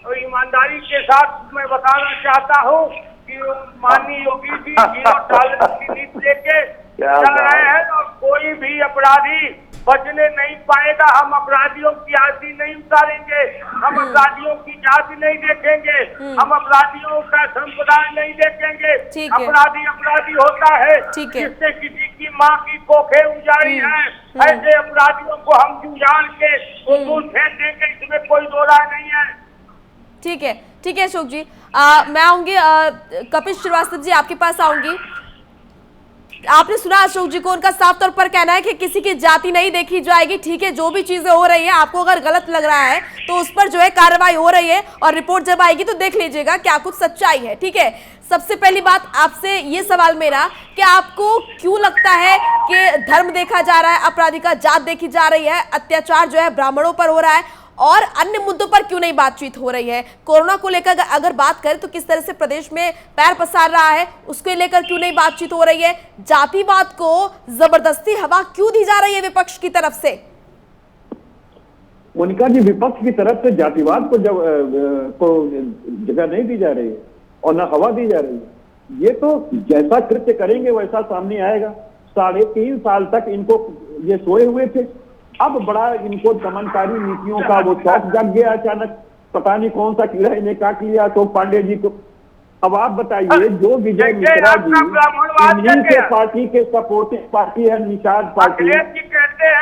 और ईमानदारी के साथ मैं बताना चाहता हूँ कि माननीय योगी जी जीरो टॉलरेंस की नीति लेके चल रहे हैं, और कोई भी अपराधी बचने नहीं पाएगा। हम अपराधियों की आरती नहीं उतारेंगे, हम अपराधियों की जाति नहीं देखेंगे, हम अपराधियों का संप्रदाय नहीं देखेंगे। अपराधी होता है जिससे किसी की माँ की कोखें उजाड़ी है, ऐसे अपराधियों को हम उजाड़ के दूर फेंक देंगे, इसमें कोई दो राय नहीं है। ठीक है अशोक जी। मैं आऊंगी कपिल श्रीवास्तव जी, आपके पास आऊंगी। आपने सुना अशोक जी को, उनका साफ तौर पर कहना है कि किसी की जाति नहीं देखी जाएगी। ठीक है, जो भी चीजें हो रही है, आपको अगर गलत लग रहा है तो उस पर जो है कार्रवाई हो रही है, और रिपोर्ट जब आएगी तो देख लीजिएगा क्या कुछ सच्चाई है। ठीक है, सबसे पहली बात आपसे ये सवाल मेरा कि आपको क्यों लगता है कि धर्म देखा जा रहा है, अपराधिका जात देखी जा रही है, अत्याचार जो है ब्राह्मणों पर हो रहा है, और अन्य मुद्दों पर क्यों नहीं बातचीत हो रही है? कोरोना को लेकर अगर बात करें तो किस तरह से प्रदेश में पैर पसार रहा है, उसको लेकर क्यों नहीं बातचीत हो रही है? जातिवाद को जबरदस्ती हवा क्यों दी जा रही है विपक्ष की तरफ से? मोनिका जी, विपक्ष की तरफ से जातिवाद को जगह नहीं दी जा रही है और न हवा दी जा रही है। ये तो जैसा कृत्य करेंगे वैसा सामने आएगा। 3.5 साल तक इनको ये सोए हुए थे, अब बड़ा इनको दमनकारी नीतियों का वो शौक जग गया अचानक। पता नहीं कौन सा कीड़ा इन्हें काट लिया अशोक पांडे जी को। अब आप बताइए, जो विजय मिश्रा जी इन्हीं के पार्टी के सपोर्टिव पार्टी है निषाद पार्टी,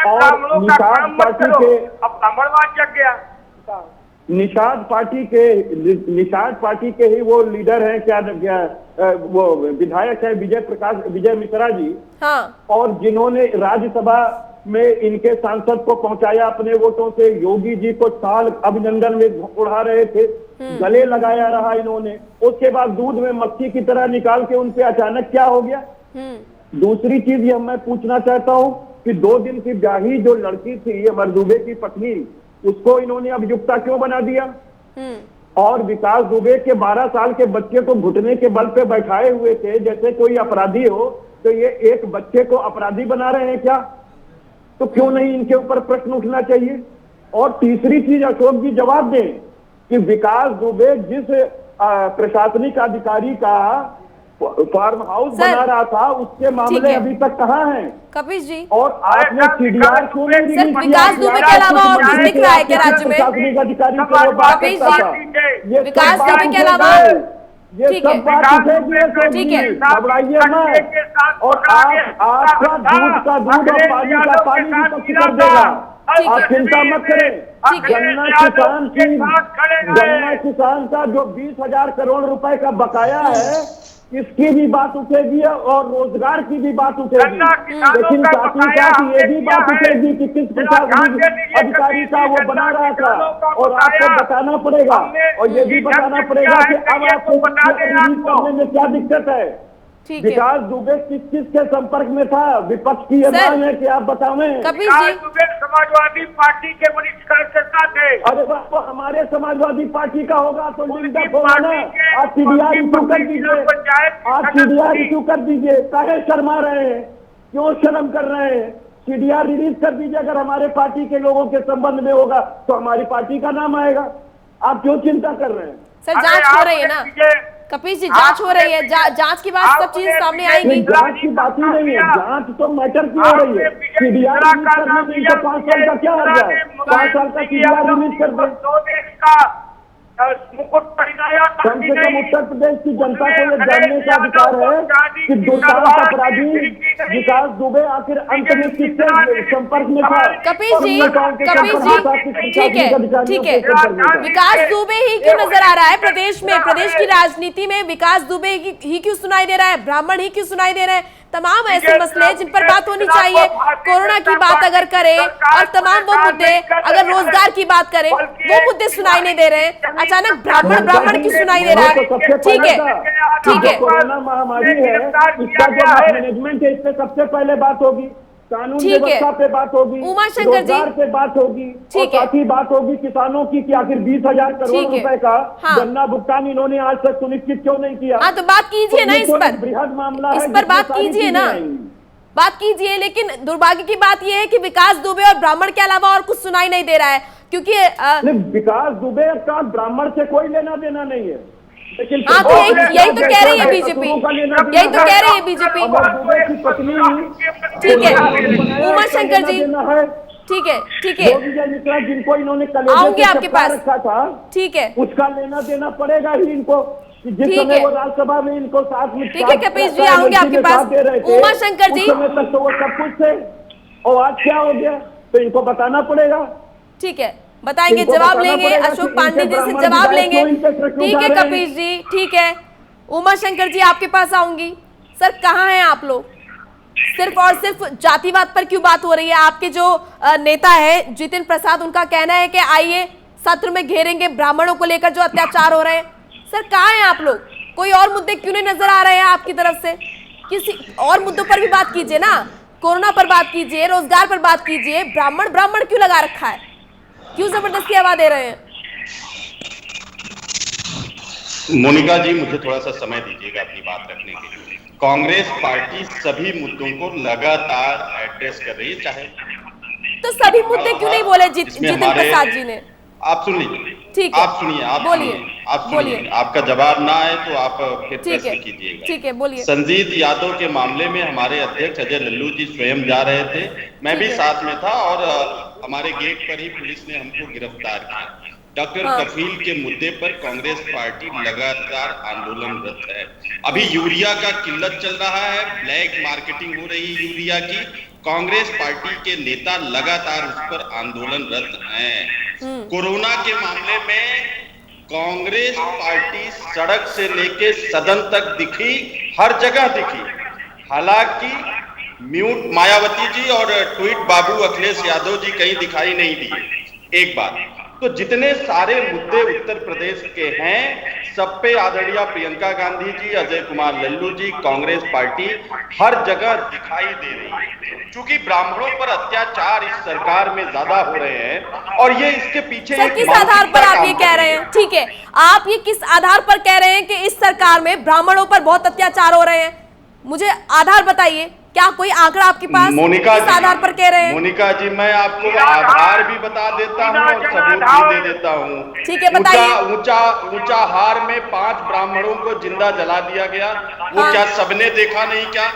और निषाद पार्टी के निषाद पार्टी के ही वो लीडर हैं, क्या वो विधायक है विजय मिश्रा जी। हाँ। और जिन्होंने राज्यसभा में इनके सांसद को पहुंचाया अपने वोटों से, योगी जी को साल अभिनंदन में उड़ा रहे थे, गले लगाया रहा इन्होंने। उसके बाद दूध में मक्खी की तरह निकाल के उनसे अचानक क्या हो गया? दूसरी चीज ये मैं पूछना चाहता हूँ कि 2 दिन की ब्याही जो लड़की थी अमर दुबे की पत्नी, उसको इन्होंने अभियुक्ता क्यों बना दिया? और विकास दुबे के 12 साल के बच्चे को घुटने के बल पे बैठाए हुए थे जैसे कोई अपराधी हो, तो ये एक बच्चे को अपराधी बना रहे हैं क्या? तो क्यों नहीं इनके ऊपर प्रश्न उठना चाहिए? और तीसरी चीज अशोक जी जवाब दें कि विकास दुबे जिस प्रशासनिक अधिकारी का फार्म हाउस बना रहा था, उसके मामले अभी तक कहाँ हैं? कपिल जी, और आपने सीडीआर क्यों नहीं रिलीज किया? विकास दुबे के अलावा और कुछ दिख रहा है क्या राज्य में? प्रशासनिक अधिकारी से वो बात करता था। विकास दुबे के अलावा ये सब बात उठेगी, घबराइए मत। और आपका दूध का दूध और पानी का पानी विपक्ष कर देगा, आप चिंता मत करें। गन्ना किसान का जो 20,000 करोड़ रुपए का बकाया है, इसकी भी बात उठेगी और रोजगार की भी बात उठेगी, लेकिन साथ ही साथ ये भी बात उठेगी कि किस प्रशासनिक अधिकारी का वो बना रहा था, और आपको बताना पड़ेगा, और ये भी बताना पड़ेगा कि अब आपको रिलीज करने में क्या दिक्कत है। विकास दुबे किस के संपर्क में था? विपक्ष की ये मांग है कि आप बतावें। कपिल जी, समाजवादी पार्टी के वरिष्ठ कार्यकर्ता थे। अरे वो हमारे समाजवादी पार्टी का होगा तो लिंक होगा ना। आप सीडीआर इशू कर दीजिए, आप सीडीआर इशू कर दीजिए। काहे शर्मा रहे हैं? क्यों शर्म कर रहे हैं? सीडीआर रिलीज कर दीजिए। अगर हमारे पार्टी के लोगों के संबंध में होगा तो हमारी पार्टी का नाम आएगा। आप क्यों चिंता कर रहे हैं? सर जांच हो रही है ना कपिल जी, जांच हो रही है, जांच के बाद सब चीजें सामने आएंगी। जांच की बात ही नहीं है, जांच तो मैटर की हो रही है। सीडीआर रिलीज करने में इनको 5 साल का क्या हर्ज है? 5 साल का सीडीआर रिलीज कर दे। कम से कम उत्तर प्रदेश की जनता को यह जानने का अधिकार है कि दुर्दांत अपराधी विकास दुबे आखिर अंत में किसके संपर्क में था? कपिल जी, ठीक है। विकास दुबे ही क्यों नजर आ रहा है प्रदेश में? प्रदेश की राजनीति में विकास दुबे ही क्यों सुनाई दे रहा है? ब्राह्मण ही क्यों सुनाई दे रहे हैं? तमाम ऐसे मसले जिन पर बात होनी चाहिए। कोरोना की बात अगर करें और तमाम वो मुद्दे, अगर रोजगार की बात करें, वो मुद्दे सुनाई नहीं दे रहे हैं। अचानक ब्राह्मण की सुनाई दे रहा है। ठीक है। कोरोना महामारी है, इसका जो मैनेजमेंट है, इस पे सबसे पहले बात होगी। कानून व्यवस्था पे बात होगी, उमाशंकर जी पे बात होगी, और साथ ही बात होगी किसानों की कि आखिर 20,000 करोड़ रुपए का गन्ना भुगतान इन्होंने आज तक सुनिश्चित क्यों नहीं किया? हाँ, तो बात कीजिए ना इस पर, बृहद मामला, इस पर बात कीजिए ना, बात कीजिए। लेकिन दुर्भाग्य की बात यह है कि विकास दुबे और ब्राह्मण के अलावा और कुछ सुनाई नहीं दे रहा है, क्योंकि विकास दुबे का ब्राह्मण से कोई लेना देना नहीं है। हाँ, तो यही तो कह रही है बीजेपी, यही तो कह रही है बीजेपी। ठीक है उमाशंकर जी, ठीक है जिनको इन्होंने आऊंगी आपके पास रखा था, ठीक है, उसका लेना देना पड़ेगा ही इनको, जिस समय वो राज्यसभा में इनको साथ में। ठीक है कपिल जी, आऊंगी आपके पास। उमाशंकर जी, उस समय तक तो वो सब कुछ थे, और आज क्या हो गया तो इनको बताना पड़ेगा। ठीक है बताएंगे, इनको जवाब बताना लेंगे, पड़ेगा अशोक कि पांडे इनके जी से ब्राह्मण जवाब विधायक लेंगे। क्यों इन पे प्रश्न ठीक उठा है रहे हैं? कपीश जी, ठीक है। उमा शंकर जी आपके पास आऊंगी। सर कहाँ हैं आप लोग? सिर्फ और सिर्फ जातिवाद पर क्यों बात हो रही है? आपके जो नेता है जितिन प्रसाद, उनका कहना है कि आइए सत्र में घेरेंगे ब्राह्मणों को लेकर जो अत्याचार हो रहे हैं। सर कहाँ हैं आप लोग? कोई और मुद्दे क्यों नहीं नजर आ रहे हैं आपकी तरफ से? किसी और मुद्दों पर भी बात कीजिए ना, कोरोना पर बात कीजिए, रोजगार पर बात कीजिए। ब्राह्मण ब्राह्मण क्यों लगा रखा है? क्यों जबरदस्ती हवा दे रहे हैं? मोनिका जी, मुझे थोड़ा सा समय दीजिएगा अपनी बात रखने के लिए। कांग्रेस पार्टी सभी मुद्दों को लगातार एड्रेस कर रही है, चाहे तो सभी मुद्दे क्यों नहीं बोले इसमें जितिन हमारे प्रसाद जी ने? आप सुन लीजिए, ठीक है, आप सुनिए, आप बोलिए, सुनिए, आप बोलिए। सुनिए। आपका जवाब ना आए तो आप फिर ठीक है, प्रश्न कीजिएगा। ठीक है, बोलिए। संजीत यादव के मामले में हमारे अध्यक्ष अजय लल्लू जी स्वयं जा रहे थे, मैं भी साथ में था और हमारे गेट पर ही पुलिस ने हमको गिरफ्तार किया। डॉक्टर कफील के मुद्दे पर कांग्रेस पार्टी लगातार आंदोलनरत है। अभी यूरिया का किल्लत चल रहा है, ब्लैक मार्केटिंग हो रही है यूरिया की। कांग्रेस पार्टी के नेता लगातार उस पर आंदोलनरत हैं। कोरोना के मामले में कांग्रेस पार्टी सड़क से लेके सदन तक दिखी, हर जगह दिखी। हालांकि म्यूट मायावती जी और ट्वीट बाबू अखिलेश यादव जी कहीं दिखाई नहीं दिए। एक बात तो जितने सारे मुद्दे उत्तर प्रदेश के हैं, सब पे आदरणीय प्रियंका गांधी जी, अजय कुमार लल्लू जी, कांग्रेस पार्टी हर जगह दिखाई दे रही है। क्योंकि ब्राह्मणों पर अत्याचार इस सरकार में ज्यादा हो रहे हैं और ये इसके पीछे सर किस आधार पर आप ये कह रहे हैं? ठीक है, आप ये किस आधार पर कह रहे हैं कि इस सरकार में ब्राह्मणों पर बहुत अत्याचार हो रहे हैं? मुझे आधार बताइए, क्या कोई आंकड़ा आपके पास? मोनिका किस आधार पर कह रहे हैं? मोनिका जी, मैं आपको आधार भी बता देता हूँ और सबूत भी दे देता हूँ। ठीक है, बताइए। ऊंचा हार में 5 ब्राह्मणों को जिंदा जला दिया गया, वो क्या सबने देखा नहीं? क्या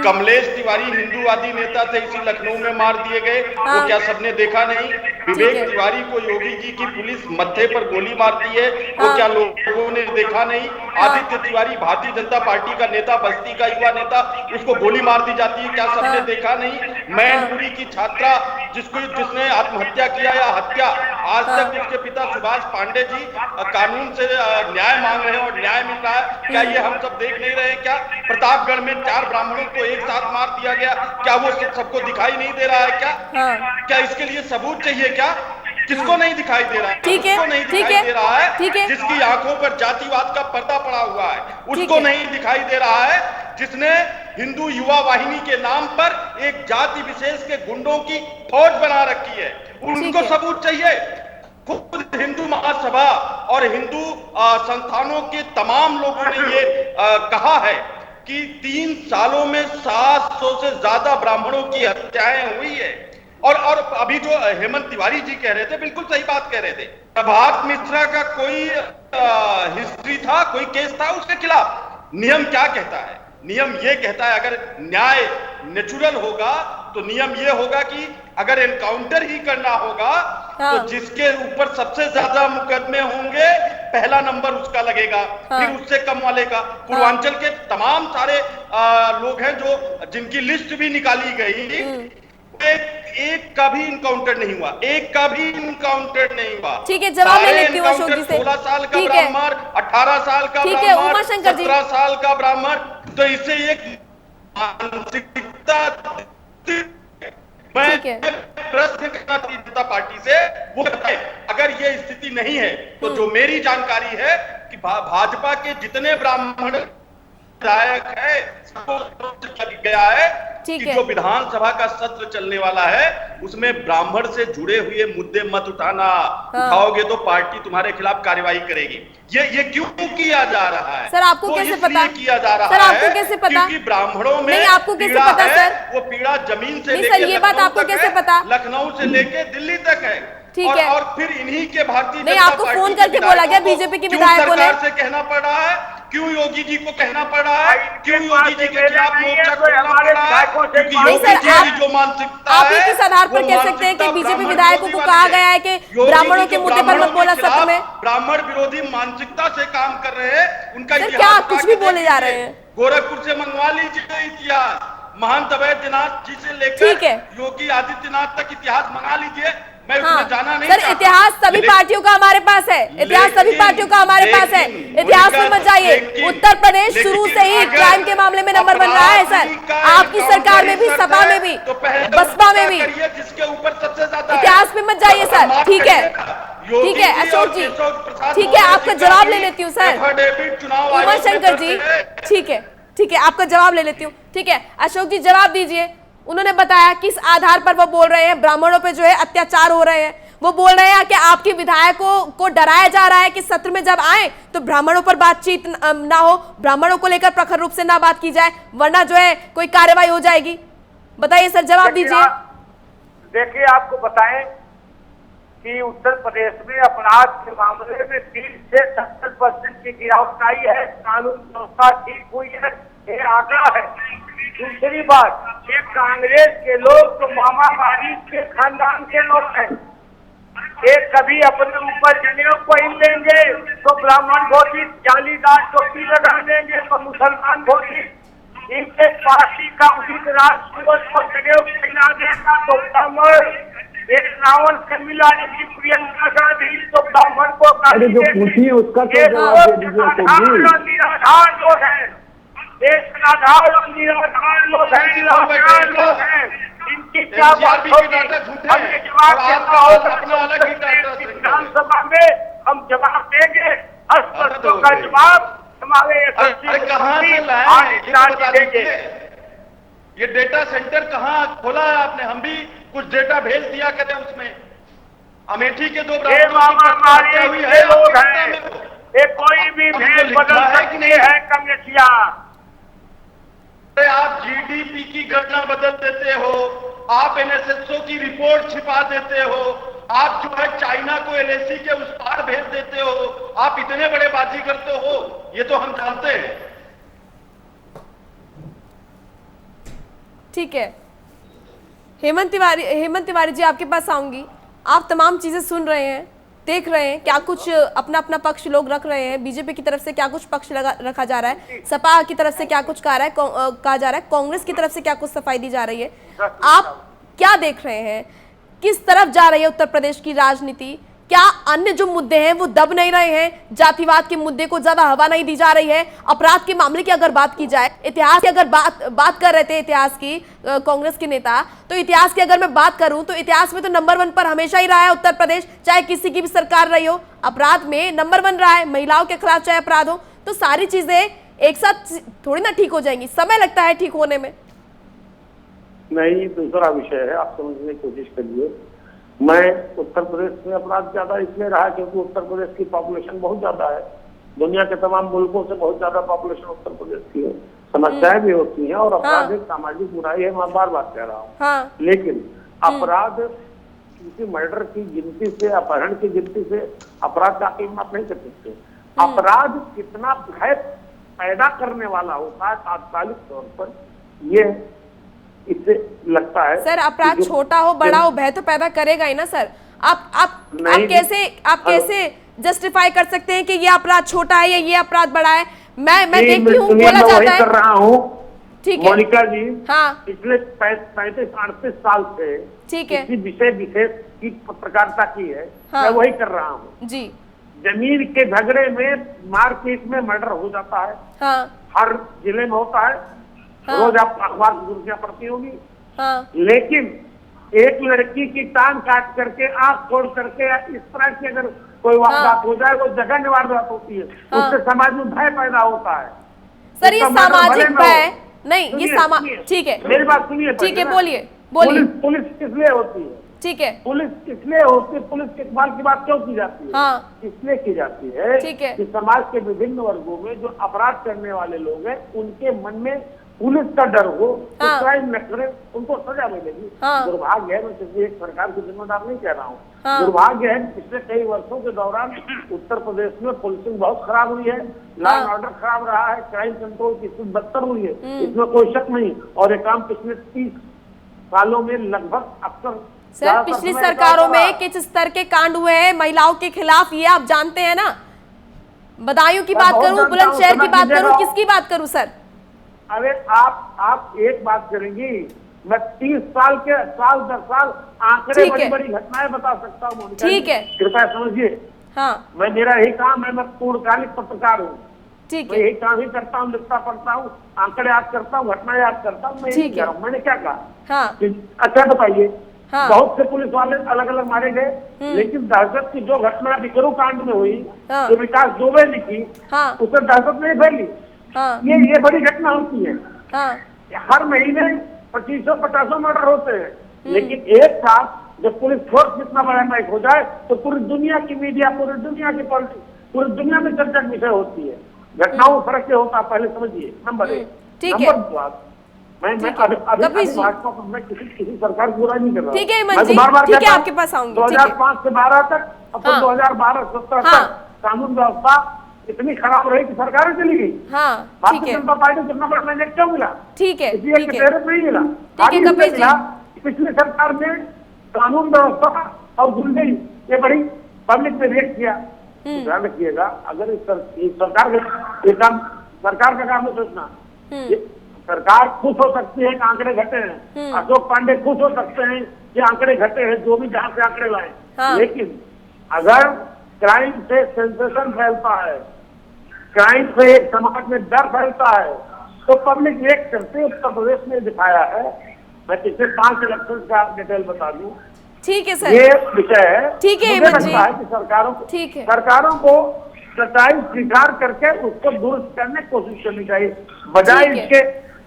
कमलेश तिवारी हिंदूवादी नेता थे, इसी लखनऊ में मार दिए गए, वो क्या सबने देखा नहीं? विवेक तिवारी को योगी जी की पुलिस मत्थे पर गोली मारती है, वो क्या लोगों ने देखा नहीं? आदित्य तिवारी भारतीय जनता पार्टी का नेता, बस्ती का युवा नेता, उसको गोली मार दी जाती है, क्या सबने देखा नहीं? मैनपुरी की छात्रा जिसने आत्महत्या किया या हत्या, आज तक उसके पिता सुभाष पांडे जी कानून से न्याय मांग रहे हैं और न्याय मिल रहा है, क्या ये हम सब देख नहीं रहे? क्या प्रतापगढ़ में 4 ब्राह्मणों को एक साथ मार दिया गया, क्या वो सबको दिखाई नहीं दे रहा है? क्या इसके लिए सबूत चाहिए? क्या किसको नहीं दिखाई दे रहा है? ठीक है, किसको नहीं ठीक दिखाई है, दे रहा है? ठीक है। जिसकी आंखों पर जातिवाद का पर्दा पड़ा हुआ है, ठीक उसको है। नहीं दिखाई दे रहा है। जिसने हिंदू युवा वाहिनी के नाम पर एक जाति विशेष के गुंडों की फौज बना रखी है, उनको सबूत चाहिए। खुद हिंदू महासभा और हिंदू संस्थानों के तमाम लोगों ने ये कहा है कि 3 सालों में 700 से ज्यादा ब्राह्मणों की हत्याएं हुई है। और अभी जो हेमंत तिवारी जी कह रहे थे, बिल्कुल सही बात कह रहे थे। प्रभात मिश्रा का कोई हिस्ट्री था, कोई केस था उसके खिलाफ। नियम क्या कहता है? नियम ये कहता है, अगर न्याय नेचुरल होगा तो नियम ये होगा कि अगर एनकाउंटर ही करना होगा तो जिसके ऊपर सबसे ज्यादा मुकदमे होंगे पहला नंबर उसका लगेगा, फिर उससे कम वाले का। पूर्वांचल के तमाम सारे लोग हैं जो जिनकी लिस्ट भी निकाली गई, एक का भी इनकाउंटर नहीं हुआ, एक का भी इनकाउंटर नहीं हुआ। ठीक है, जवाब मैं लेती हूँ अशोक जी से। 16 साल का ठीक है, ब्राह्मण, 18 साल का ठीक है, ब्राह्मण, उमा शंकर जी। 17 साल का ब्राह्मण, तो इसे एक मानसिकता ठीक है। प्रश्न करना जनता पार्टी से, वो बताए अगर ये स्थिति नहीं है तो जो मेरी जानकारी है कि भाजपा के जितने ब्राह्मण विधायक है सबको गया है कि जो विधानसभा का सत्र चलने वाला है उसमें ब्राह्मण से जुड़े हुए मुद्दे मत उठाना, उठाओगे तो पार्टी तुम्हारे खिलाफ कार्रवाई करेगी। ये क्यों किया जा रहा है? सर आपको कैसे पता? किया जा रहा सर आपको कैसे पता? क्योंकि ब्राह्मणों में नहीं, आपको कैसे पता सर? वो पीड़ा जमीन से लेकर ये बात आपको कैसे पता? लखनऊ से लेके दिल्ली तक है। ठीक है। और फिर इन्हीं के भारतीय नहीं, जनता आपको पार्टी फोन के करके बोला गया विधायकों को बीजेपी के क्यों विधायकों ने? सरकार से कहना पड़ रहा है? क्यों योगी जी को कहना पड़ रहा है? क्यों योगी जी के खिलाफ मोर्चा खोलना पड़ रहा है? क्योंकि योगी जी की जो मानसिकता है, आप ये किस आधार पर कह सकते हैं कि बीजेपी विधायकों को कहा गया है कि ब्राह्मणों के मुद्दे पर मत बोला सत्र में? ब्राह्मण विरोधी मानसिकता से काम कर रहे हैं। उनका सर क्या कुछ भी बोले जा रहे हैं? गोरखपुर से मंगवा लीजिए इतिहास, महंत अवैधनाथ जी से ठीक है। लेकर योगी आदित्यनाथ तक इतिहास मंगा लीजिए। मैं उसमें जाना नहीं सर, चाहता। इतिहास सभी पार्टियों का हमारे पास है, इतिहास सभी पार्टियों का हमारे पास है, इतिहास में मत जाइए। उत्तर प्रदेश शुरू से ही क्राइम के मामले में नंबर 1 रहा है सर, आपकी सरकार में भी, सपा में भी, बसपा में भी। जिसके ऊपर सबसे ज्यादा इतिहास में मत जाइए सर। ठीक है, ठीक है अशोक जी, ठीक है, आपका जवाब ले लेती हूँ सर। उमा शंकर जी, ठीक है, ठीक है, आपका जवाब ले लेती हूँ। ठीक है अशोक जी, जवाब दीजिए। उन्होंने बताया किस आधार पर वो बोल रहे हैं ब्राह्मणों पे जो है अत्याचार हो रहे हैं। वो बोल रहे हैं कि आपके विधायकों को डराया जा रहा है कि सत्र में जब आए तो ब्राह्मणों पर बातचीत ना हो, ब्राह्मणों को लेकर प्रखर रूप से ना बात की जाए, वरना जो है कोई कार्रवाई हो जाएगी। बताइए सर, जवाब दीजिए। देखिए, आपको बताएं कि उत्तर प्रदेश में अपराध के मामले में 30 से 70% की गिरावट आई है। कानून व्यवस्था ठीक हुई है, ये आंकड़ा है। दूसरी बात, ये कांग्रेस के लोग तो मामा वारिस के खानदान के लोग हैं। एक कभी अपने ऊपर जनेऊ पहन लेंगे तो ब्राह्मण घोषित, जालीदार टोपी लगा लेंगे तो मुसलमान घोषित। इनके पार्टी का उचित राष्ट्र को जनेऊ पहना देगा तो ब्राह्मण, एक रावण से मिला की प्रियंका गांधी तो ब्राह्मण को अरे जो पूछिए उसका तो जवाब दे दीजिए। निराधार लोग हैं, देश आधार और निराधार लोग हैं, निराधार लोग हैं। इनकी क्या बात होगी? हमें जवाब देना होगा विधानसभा में, हम जवाब देंगे। हर प्रश्नों का जवाब हमारे देंगे। ये डेटा सेंटर कहाँ खोला है आपने? हम भी कुछ डेटा भेज दिया करें उसमें। अमेठी के 2 लोग हैं, ये कोई भी भेद बदल सकते हैं कमेटिया। आप जीडीपी की गणना बदल देते हो, आप एनएसएसओ की रिपोर्ट छिपा देते हो, आप जो है चाइना को एलएसी के उस पार भेज देते हो, आप इतने बड़े बाजी करते हो, ये तो हम जानते हैं। ठीक है, हेमंत तिवारी जी, आपके पास आऊंगी। आप तमाम चीजें सुन रहे हैं, देख रहे हैं, क्या कुछ अपना अपना पक्ष लोग रख रहे हैं। बीजेपी की तरफ से क्या कुछ पक्ष रखा जा रहा है, सपा की तरफ से क्या कुछ कहा जा रहा है, कांग्रेस की तरफ से क्या कुछ सफाई दी जा रही है। आप क्या देख रहे हैं, किस तरफ जा रही है उत्तर प्रदेश की राजनीति? क्या अन्य जो मुद्दे हैं वो दब नहीं रहे हैं? जातिवाद के मुद्दे को ज्यादा हवा नहीं दी जा रही है? अपराध के मामले की अगर बात की जाए, इतिहास की अगर बात कर रहे थे इतिहास की कांग्रेस के नेता, तो इतिहास की अगर मैं बात करूं तो इतिहास में तो नंबर 1 पर हमेशा ही रहा है उत्तर प्रदेश, चाहे किसी की भी सरकार रही हो। अपराध में नंबर 1 रहा है, महिलाओं के खिलाफ चाहे अपराध हो। तो सारी चीजें एक साथ थोड़ी ना ठीक हो जाएंगी, समय लगता है ठीक होने में। नहीं, दूसरा विषय है, आप समझने की कोशिश करिए। मैं उत्तर प्रदेश में अपराध ज्यादा इसलिए रहा क्योंकि उत्तर प्रदेश की पॉपुलेशन बहुत ज्यादा है। दुनिया के तमाम मुल्कों से बहुत ज्यादा पॉपुलेशन उत्तर प्रदेश की है। समस्याएं भी होती हैं और अपराध एक सामाजिक बुराई है, मैं बार बार कह रहा हूँ। लेकिन अपराध किसी मर्डर की गिनती से, अपहरण की गिनती से अपराध का कीमत नहीं कर सकते। अपराध कितना भय पैदा करने वाला होता है तात्कालिक तौर पर, ये इससे लगता है। सर, अपराध छोटा हो बड़ा हो, भय तो पैदा करेगा ही ना सर। आप कैसे जस्टिफाई कर सकते हैं कि ये अपराध छोटा है या ये अपराध बड़ा है? मैं देखती हूँ बोला जाता है। कर रहा हूँ, ठीक है मोनिका जी। हाँ, पिछले 35-38 साल से ठीक है, इसी विषय विशेष की पत्रकारिता की है। हाँ, मैं वही कर रहा हूँ जी। जमीन के झगड़े में, मारपीट में मर्डर हो जाता है। हाँ, हर जिले में होता है। हाँ, रोज आप अखबार की सुर्खियां पढ़ती होगी। हाँ, लेकिन एक लड़की की टांग काट करके, आंख तोड़ करके, इस तरह की अगर कोई वारदात हो जाए, वो जगह निवारदात होती है। उससे समाज में भय पैदा होता है। सर, ये सामाजिक भय नहीं, ये ठीक है, मेरी बात सुनिए। ठीक है, बोलिए। पुलिस किस लिए होती है? ठीक है, पुलिस इसलिए होती है, पुलिस के इस्तेमाल की बात क्यों की जाती है? हाँ, इसलिए की जाती है, ठीक है, कि समाज के विभिन्न वर्गों में जो अपराध करने वाले लोग हैं, उनके मन में पुलिस का डर हो, तो क्राइम न करें, उनको सजा मिलेगी। दुर्भाग्य है, मैं किसी एक सरकार की जिम्मेदार नहीं कह रहा हूँ, दुर्भाग्य है पिछले कई वर्षों के दौरान उत्तर प्रदेश में पुलिसिंग बहुत खराब हुई है, लॉ एंड ऑर्डर खराब रहा है, क्राइम कंट्रोल की स्थिति बदतर हुई है, इसमें कोई शक नहीं। और ये काम पिछले 30 सालों में लगभग अक्सर सर पिछली सरकारों में किस स्तर के कांड हुए हैं महिलाओं के खिलाफ, ये आप जानते हैं ना। बदायूं की बात करूं, बुलंदशहर की बात करूं, किसकी बात करूं सर? अरे आप एक बात करेंगी, मैं 30 साल के साल दर साल आंकड़े ठीक बड़ी है। बड़ी घटनाएं बता सकता हूँ मोनिका ठीक जी। है। कृपया समझिए, हाँ मेरा यही काम है, मैं पूर्णकालिक पत्रकार हूँ, ठीक मैं है यही काम ही करता हूँ, लिखता पढ़ता हूँ, आंकड़े याद करता हूँ, घटना याद करता हूँ, मैं यही ठीक कह है। रहा हूँ। मैंने क्या कहा हाँ कि अच्छा बताइए, हाँ। बहुत से पुलिस वाले अलग अलग मारे गए, लेकिन दहशत की जो घटना बिकरू कांड में हुई, हाँ। जो विकास दुबे ने की, हाँ उससे दहशत नहीं फैली। हाँ ये बड़ी घटना होती है। हाँ हर महीने 2500-50 मर्डर होते हैं, लेकिन एक साथ जब पुलिस फोर्स जितना बड़ा अटैक हो जाए तो पूरी दुनिया की मीडिया, पूरी दुनिया की पॉलिटिक्स, पूरी दुनिया में चर्चा का विषय होती है। घटनाओं फर्क से होता है, पहले समझिए। नंबर एक। ठीक है। नंबर दो बात, मैं ठीक है। अभी कपिल जी। भाजपा को मैं किसी सरकार की बुराई नहीं कर रहा हूं। ठीक है, हेमंत मैं तो जी, बार-बार ठीक है, कहता हूं, आपके पास आऊंगी, ठीक है। 2005 से 12 तक, अपन हाँ। 2012-17 हाँ। तक कानून व्यवस्था इतनी खराब रही कि सरकारें चली गई। हाँ ठीक भारतीय है जनता पार्टी को कितना बड़ा मैंडेट क्यों मिला? ठीक है इसलिए ठीक कि है प्रेरित नहीं मिला। है, आगे इसलिए कपिल जी। मिला कि पिछली सरकार ने कानून व्यवस्था और गुंडे ये बड़ी पब्लिक में रिएक्ट किया। ध्यान रखिएगा, अगर इस सरकार का ये काम, सरकार का काम है सोचना। ये सरकार खुश हो सकती है कि आंकड़े घटे हैं, अशोक पांडे खुश हो सकते हैं कि आंकड़े घटे हैं, जो भी जहां से आंकड़े लाए। हाँ। लेकिन अगर क्राइम से सेंसेशन फैलता है, क्राइम से एक समाज में डर फैलता है, तो पब्लिक रिएक्ट करते। उत्तर प्रदेश ने दिखाया है, मैं पिछले 5 इलेक्शन का डिटेल बता दूं, ठीक है सर। ये विषय है। ठीक है, मुझे हेमंत जी। लगता है कि ठीक है। सरकारों को सच्चाई स्वीकार करके उसको दुरुस्त करने की कोशिश करनी चाहिए, बजाय ठीक है। इसके।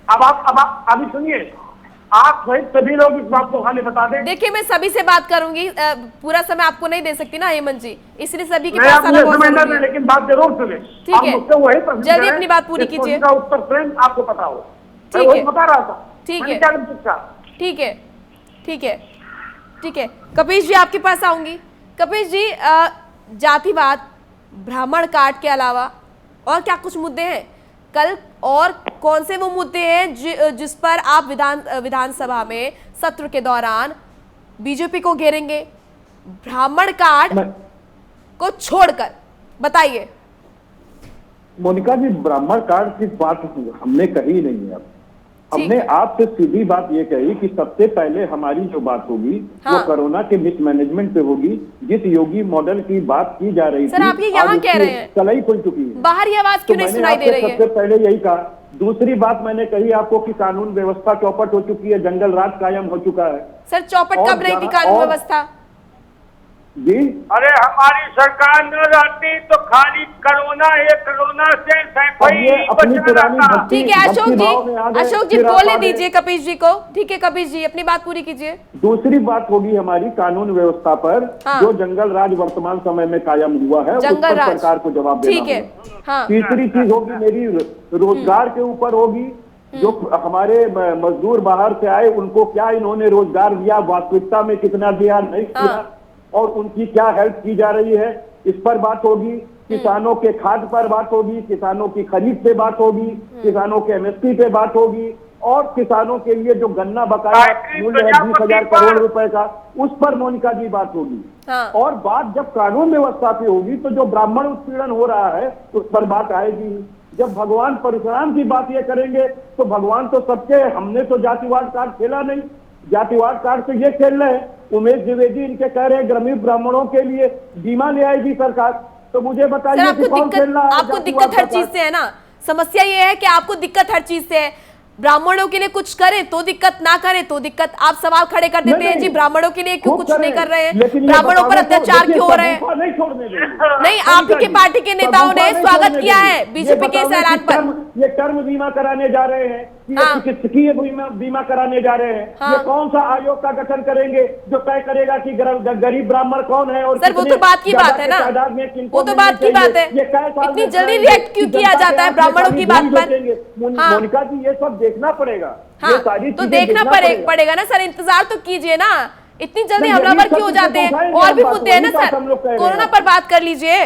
अब आप अभी सुनिए, आप सहित सभी लोग इस बात को खाली बता दें। देखिए, मैं सभी से बात करूंगी, पूरा समय आपको नहीं दे सकती ना हेमंत जी, इसलिए सभी के मैं पास आप आना मुझे बहुत समझना जरूरी नहीं, है। लेकिन बात जरूर सुने। ठीक आप है। मुझसे वही प्रश्न जल्दी करें अपनी बात पूरी जिस कीजिए। प्रश्न का उत्तर स्वयं आपको पता हो। मैं ठीक वही है। बता रहा था। ठीक मैंने है। क्या नहीं पूछा। ठीक है ठीक है ठीक है। कपिल जी, आपके पास आऊंगी। कपिल जी, जातिवाद, ब्राह्मण काट के अलावा और क्या कुछ मुद्दे हैं कल, और कौन से वो मुद्दे हैं जिस पर आप विधानसभा में सत्र के दौरान बीजेपी को घेरेंगे, ब्राह्मण काट को छोड़कर? बताइए। मोनिका जी, ब्राह्मण कार्ड की बात हमने कही नहीं है। ठीक हमने है। आपसे सीधी बात ये कही कि सबसे पहले हमारी जो बात होगी हाँ। वो कोरोना के मिसमैनेजमेंट पे होगी। जिस योगी मॉडल की बात की जा रही सर, थी, आप ये यहाँ आज कह उसकी रहे हैं। कलाई खुल चुकी है। बाहर ये आवाज क्यों नहीं मैंने सुनाई दे आपसे रही है? सबसे पहले यही कहा। दूसरी बात मैंने कही आपको कि कानून व्यवस्था चौपट हो चुकी है, जंगल राज कायम हो चुका है। सर, चौपट और कब रही थी जहाँ- कानून और- व्यवस्था? जी, अरे हमारी सरकार न रहती तो खाली कोरोना से अब ये अपनी पुरानी भक्ति- ठीक है अशोक भक्ति भाव में आ जी, गए, अशोक जी फिर आप बोले आ गए। दीजिए कपिल जी को। ठीक है कपिल जी, अपनी बात पूरी कीजिए। दूसरी बात होगी हमारी कानून व्यवस्था पर, हाँ। जो जंगल राज वर्तमान समय में कायम हुआ है, उस जंगल पर राज। सरकार को जवाब देना ठीक है। होगा। हाँ तीसरी चीज होगी मेरी रोजगार के ऊपर होगी। जो हमारे मजदूर बाहर से आए, उनको क्या इन्होंने रोजगार दिया, वास्तविकता में कितना दिया, नहीं दिया, हाँ। और उनकी क्या हेल्प की जा रही है, इस पर बात होगी। किसानों के खाद पर बात होगी, किसानों की खरीद पे बात होगी, किसानों के एमएसपी पे बात होगी, और किसानों के लिए जो गन्ना बकाया मूल्य है 20,000 करोड़ रुपए का, उस पर मोनिका जी बात होगी। हाँ। और बात जब कानून व्यवस्था पे होगी तो जो ब्राह्मण उत्पीड़न हो रहा है उस पर बात आएगी। जब भगवान परशुराम की बात ये करेंगे तो भगवान तो सबके, हमने तो जातिवाद कार्ड खेला नहीं। जातिवाद कार्ड से ये खेल रहे हैं। उमेश द्विवेदी इनके कह रहे हैं ग्रामीण ब्राह्मणों के लिए बीमा ले आएगी सरकार। तो मुझे सर, बताइए कि कौन खेल रहा है आपको जातिवाद दिक्कत हर का चीज कार्ड? से है ना। समस्या ये है कि आपको दिक्कत हर चीज से है। ब्राह्मणों के लिए कुछ करें तो दिक्कत, ना करें तो दिक्कत। आप सवाल खड़े कर देते हैं जी, ब्राह्मणों के लिए क्यों खूब कुछ नहीं करें, कर रहे हैं, लेकिन ये ब्राह्मणों पर बताने को अत्याचार देखिए, क्यों हो रहे हैं? सबूफा नहीं छोड़ने देंगे। नहीं, आप ही के पार्टी के नेताओं ने स्वागत किया है बीजेपी के इस ऐलान पर। ये टर्म बीमा कराने जा रहे हैं, ये हाँ। चिकित्सकीय बीमा कराने जा रहे हैं। हाँ। ये कौन सा आयोग का गठन करेंगे जो तय करेगा कि गरीब ब्राह्मण कौन है और सर, वो कितने तो बात की बात है ना, तादाद में किनको वो तो मिलनी बात की चाहिए? बात है। ये कई साल इतनी में जल्दी कराएंगे रिएक्ट क्यों कि किया जनता जाता है के ब्राह्मणों आंखें की भूल बात पर? देखेंगे। हाँ। मोनिका जी, ये सब देखना पड़ेगा। हाँ, ये सारी तो चीजें देखना पड़ेगा ना सर, इंतजार तो कीजिए ना। इतनी जल्दी नहीं, हमलावर यही सब क्यों हो चीजें जाते हैं? उठाएंगे और हम भी बात, मुद्दे हैं ना वही बात सर। हम लोग कह रहे हैं। कोरोना पर बात कर लीजिए,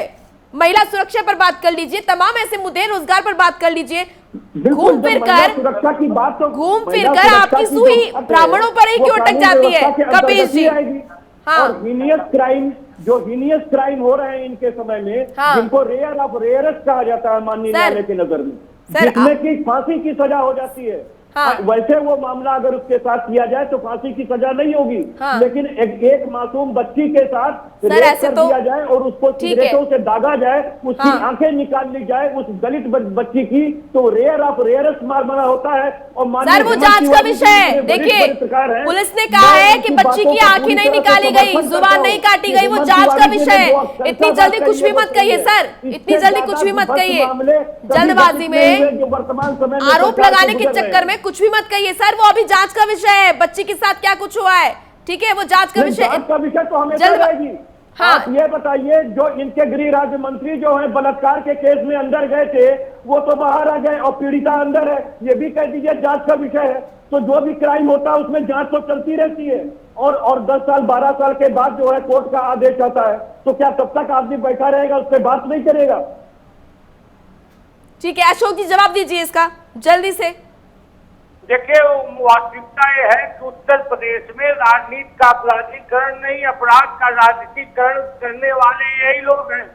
महिला सुरक्षा पर बात कर लीजिए, तमाम ऐसे मुद्दे हैं, रोजगार पर बात कर लीजिए। घूम फिर महिला कर सुरक्षा की बात तो आपकी सुई ब्राह्मणों पर ही क्यों अटक जाती है कपिल जी? हाँ। और हीनियस क्राइम, जो हीनियस क्राइम हो रहे हैं इनके समय में, हाँ। जिनको रेयर ऑफ रेयरेस्ट कहा जाता है माननीय सर, न्यायालय की नजर में, सर, जिसमें की फांसी की सजा हो जाती है, हाँ। वैसे वो मामला अगर उसके साथ किया जाए तो फांसी की सजा नहीं होगी। हाँ। लेकिन एक मासूम बच्ची के साथ सर, रेप ऐसे कर तो दिया जाए और उसको ठीक है। सिगरेटों से दागा जाए, उसकी हाँ। आंखें निकाल ली जाए उस दलित बच्ची की, तो रेयर ऑफ रेयरेस्ट मामला होता है। और सर, वो जांच का विषय है। देखिए, पुलिस ने कहा है कि बच्ची की आंखें नहीं निकाली गई, जुबान नहीं काटी गई, वो जांच का विषय है। इतनी जल्दी कुछ भी मत कहिए सर, इतनी जल्दी कुछ भी मत कहिए। जल्दबाजी में वर्तमान समय में आरोप लगाने के चक्कर में कुछ भी मत कहिए सर। वो अभी जांच का विषय है, बच्ची के साथ क्या कुछ हुआ है, ठीक है, वो जांच का विषय। जांच का विषय तो हमेशा जल्द- रहेगी। हाँ। आप ये बताइए, जो इनके गृह राज्य मंत्री जो है बलात्कार के केस में अंदर गए थे, वो तो बाहर आ गए और पीड़िता अंदर है, ये भी कह दीजिए जांच का विषय है। तो जो भी क्राइम होता है उसमें जांच तो चलती रहती है, और 10 साल 12 साल के बाद जो है कोर्ट का आदेश आता है, तो क्या तब तक आदमी बैठा रहेगा, उस पर बात नहीं करेगा? ठीक है, अशोक जी जवाब दीजिए इसका जल्दी से। देखिए, वास्तविकता ये है कि उत्तर प्रदेश में राजनीति का अपराधीकरण नहीं, अपराध का राजनीतिकरण करने वाले यही लोग हैं।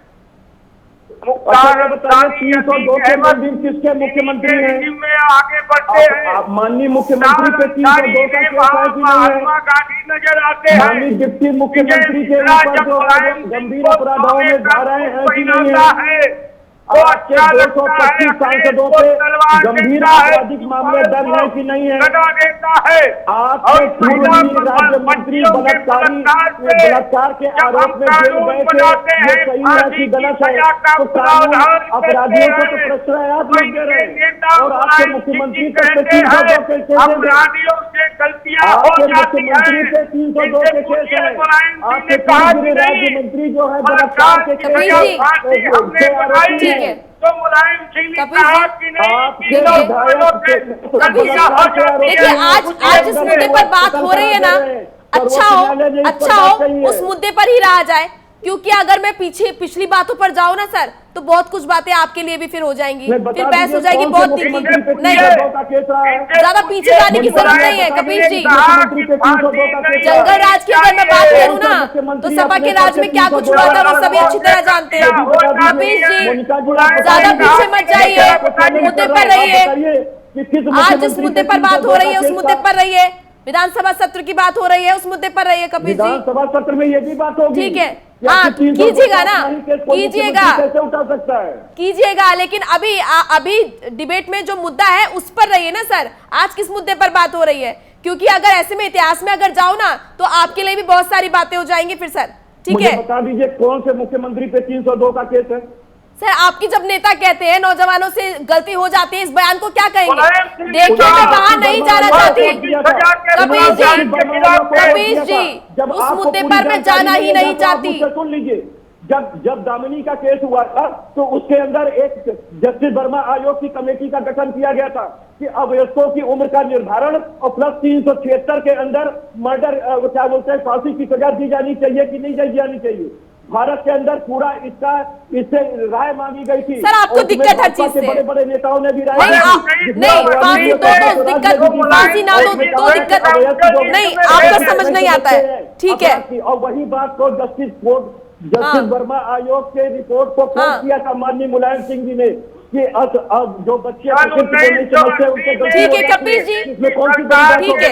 अच्छा, ये बताइए 302 के मंदिर किसके मुख्यमंत्री हैं? में आगे बढ़ते हैं। आप माननीय मुख्यमंत्री पे 302 का केस है कि नहीं महात्मा है? गांधी नजर आते हैं। माननीय डिप्टी मुख्यमंत्री के ऊपर जो है गंभीर अपराधों में धाराएं हैं कि नहीं है? आपके 225 सांसदों पे गंभीर आपराधिक मामले दर्ज है कि नहीं है? आपके पूर्व राज्य मंत्री बलात्कार के आरोप में जेल गए थे, ये सही है कि गलत है? तो कानून अपराधियों को तो प्रश्रयार्थ लग दे रहे हैं, और आपके मुख्यमंत्री पे 302 के केस है। आपके मुख्यमंत्री पे 302 के केस है। आपके पूर्व राज्य मंत्री जो है बलात्कार के केस कपिल जी, के आरोपी ठीक हैं। है। तो मुलायम सिंह ने कपिल कहा जी, कि नहीं, आपके तीनों विधायक कपिल जी, देखिए आज इस मुद्दे पर बात हो रही है ना, अच्छा हो उस मुद्दे पर ही रहा जाए, क्योंकि अगर मैं पिछली बातों पर जाऊं ना सर, तो बहुत कुछ बातें आपके लिए भी फिर हो जाएंगी, फिर बहस हो जाएगी बहुत तीखी। नहीं, ज्यादा पीछे जाने की जरूरत नहीं है कपिल जी। जंगल राज की अगर मैं बात करूं ना, तो सपा के राज में क्या कुछ हुआ था वो सभी अच्छी तरह जानते हैं। कपिल जी, ज्यादा पीछे मत जाइए, मुद्दे पर रहिए। आज जिस मुद्दे पर बात हो रही है उस मुद्दे पर रहिए, विधानसभा सत्र की बात हो रही है उस मुद्दे पर रहिए कपिल जी। विधानसभा सत्र में ये भी बात होगी, ठीक है, हाँ कीजिएगा ना, कीजिएगा कैसे उठा सकता है? कीजिएगा, लेकिन अभी डिबेट में जो मुद्दा है उस पर रहिए ना सर। आज किस मुद्दे पर बात हो रही है, क्योंकि अगर ऐसे में इतिहास में अगर जाओ ना तो आपके लिए भी बहुत सारी बातें हो जाएंगी फिर सर, ठीक है? बता दीजिए कौन से मुख्यमंत्री पे 302 का केस है? सर, आपकी जब नेता कहते हैं नौजवानों से गलती हो जाती है, इस बयान को क्या कहेंगे? देखिए, मैं वहां नहीं जाना चाहती कपिल जी, उस मुद्दे पर मैं जाना ही नहीं चाहती। सुन लीजिए, जब दामिनी का केस हुआ था तो उसके अंदर एक जस्टिस वर्मा आयोग की कमेटी का गठन किया गया था कि अवयस्कों की उम्र का निर्धारण और प्लस 376 के अंदर मर्डर क्या बोलते हैं फांसी की सजा दी जानी चाहिए कि नहीं दी जानी चाहिए। भारत के अंदर पूरा इससे राय मांगी गई थी। सर, आपको दिक्कत हर चीज से, बड़े बड़े नेताओं ने भी राय नहीं फांसी दो तो दिक्कत, फांसी ना दो तो दिक्कत नहीं, आपको समझ नहीं आता है, ठीक है? और वही बात को जस्टिस वर्मा आयोग के रिपोर्ट को कोट किया था माननीय मुलायम सिंह जी ने कि अब जो बच्चे नहीं समझते उनके, ठीक है कपिल जी, इसमें कौन सी ठीक है,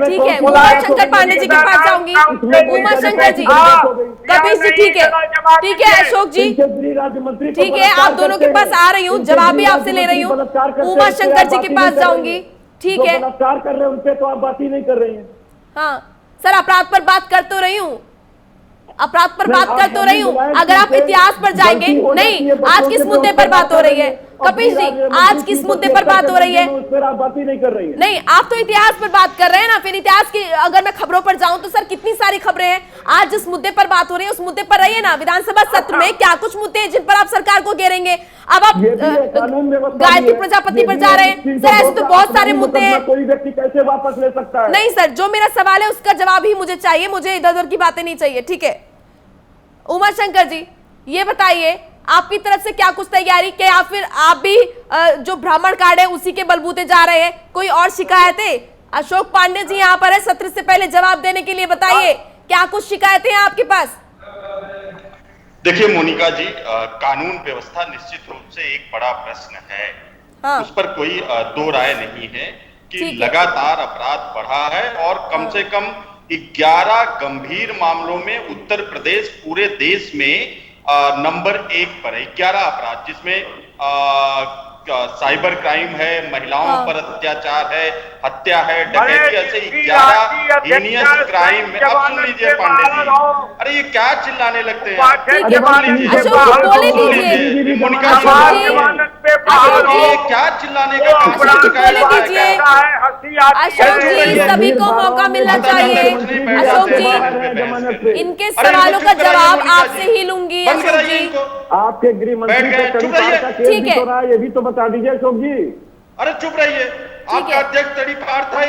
ठीक है, उमा शंकर पांडे जी के पास जाऊंगी। उमा शंकर जी, कपिल जी, ठीक है, ठीक है, अशोक जी, राज्य मंत्री, ठीक है, आप दोनों के पास आ रही हूँ, जवाब भी आपसे ले रही हूँ। उमा शंकर जी के पास जाऊंगी, ठीक है? बलात्कार कर रहे हैं उनपे तो आप बात ही नहीं कर रही हैं। हाँ सर, अपराध पर बात कर तो रही हूँ, अपराध पर बात कर तो रही हूँ। अगर आप इतिहास पर जाएंगे, नहीं, आज किस मुद्दे पर बात हो रही है कपिल जी? आज किस मुद्दे पर बात हो रही है? आप बात ही नहीं कर रही है। नहीं, आप तो इतिहास पर बात कर रहे हैं ना, फिर इतिहास की अगर मैं खबरों पर जाऊं तो सर कितनी सारी खबरें हैं। आज जिस मुद्दे पर बात हो रही है उस मुद्दे पर रहिए ना। विधानसभा सत्र में क्या कुछ मुद्दे हैं जिन पर आप सरकार को घेरेंगे? अब आप गायत्री प्रजापति पर जा रहे हैं सर, ऐसे तो बहुत सारे मुद्दे हैं। कोई व्यक्ति कैसे वापस ले सकता है? नहीं सर, जो मेरा सवाल है उसका जवाब ही मुझे चाहिए, मुझे इधर उधर की बातें नहीं चाहिए, ठीक है? उमा शंकर जी, ये बताइए आपकी तरफ से क्या कुछ तैयारी के, या फिर आप भी जो भ्रमण कार्ड है उसी के बलबूते जा रहे हैं? कोई और शिकायतें? अशोक पांडे जी यहाँ पर है, सत्र से पहले जवाब देने के लिए बताइए, क्या कुछ शिकायतें हैं आपके पास? देखिए मोनिका जी, कानून व्यवस्था निश्चित रूप से एक बड़ा प्रश्न है। हाँ। उस पर कोई दो राय नहीं है कि ठीक है। लगातार अपराध बढ़ा है और कम से कम 11 गंभीर मामलों में उत्तर प्रदेश पूरे देश में नंबर 1 पर है। 11 अपराध, जिसमें साइबर क्राइम है, महिलाओं पर अत्याचार है, हत्या है, डकैती, ऐसे 11 हीनियस क्राइम है। अब सुन लीजिए पांडे जी, अरे ये क्या चिल्लाने लगते हैं? बोले दीजिए। मोनिका अशोक जी, ये क्या चिल्लाने का अशोक जी, सभी को मौका मिलना चाहिए। अशोक जी, इनके सवालों का जवाब आपसे ही लूंगी। अशोक जी, आपके गृह मंत्री को तड़ीपार का केस भी तो रहा है, ये भी तो बता दीजिए अशोक जी। अरे चुप रहिए, आपका अध्यक्ष तड़ीपार था,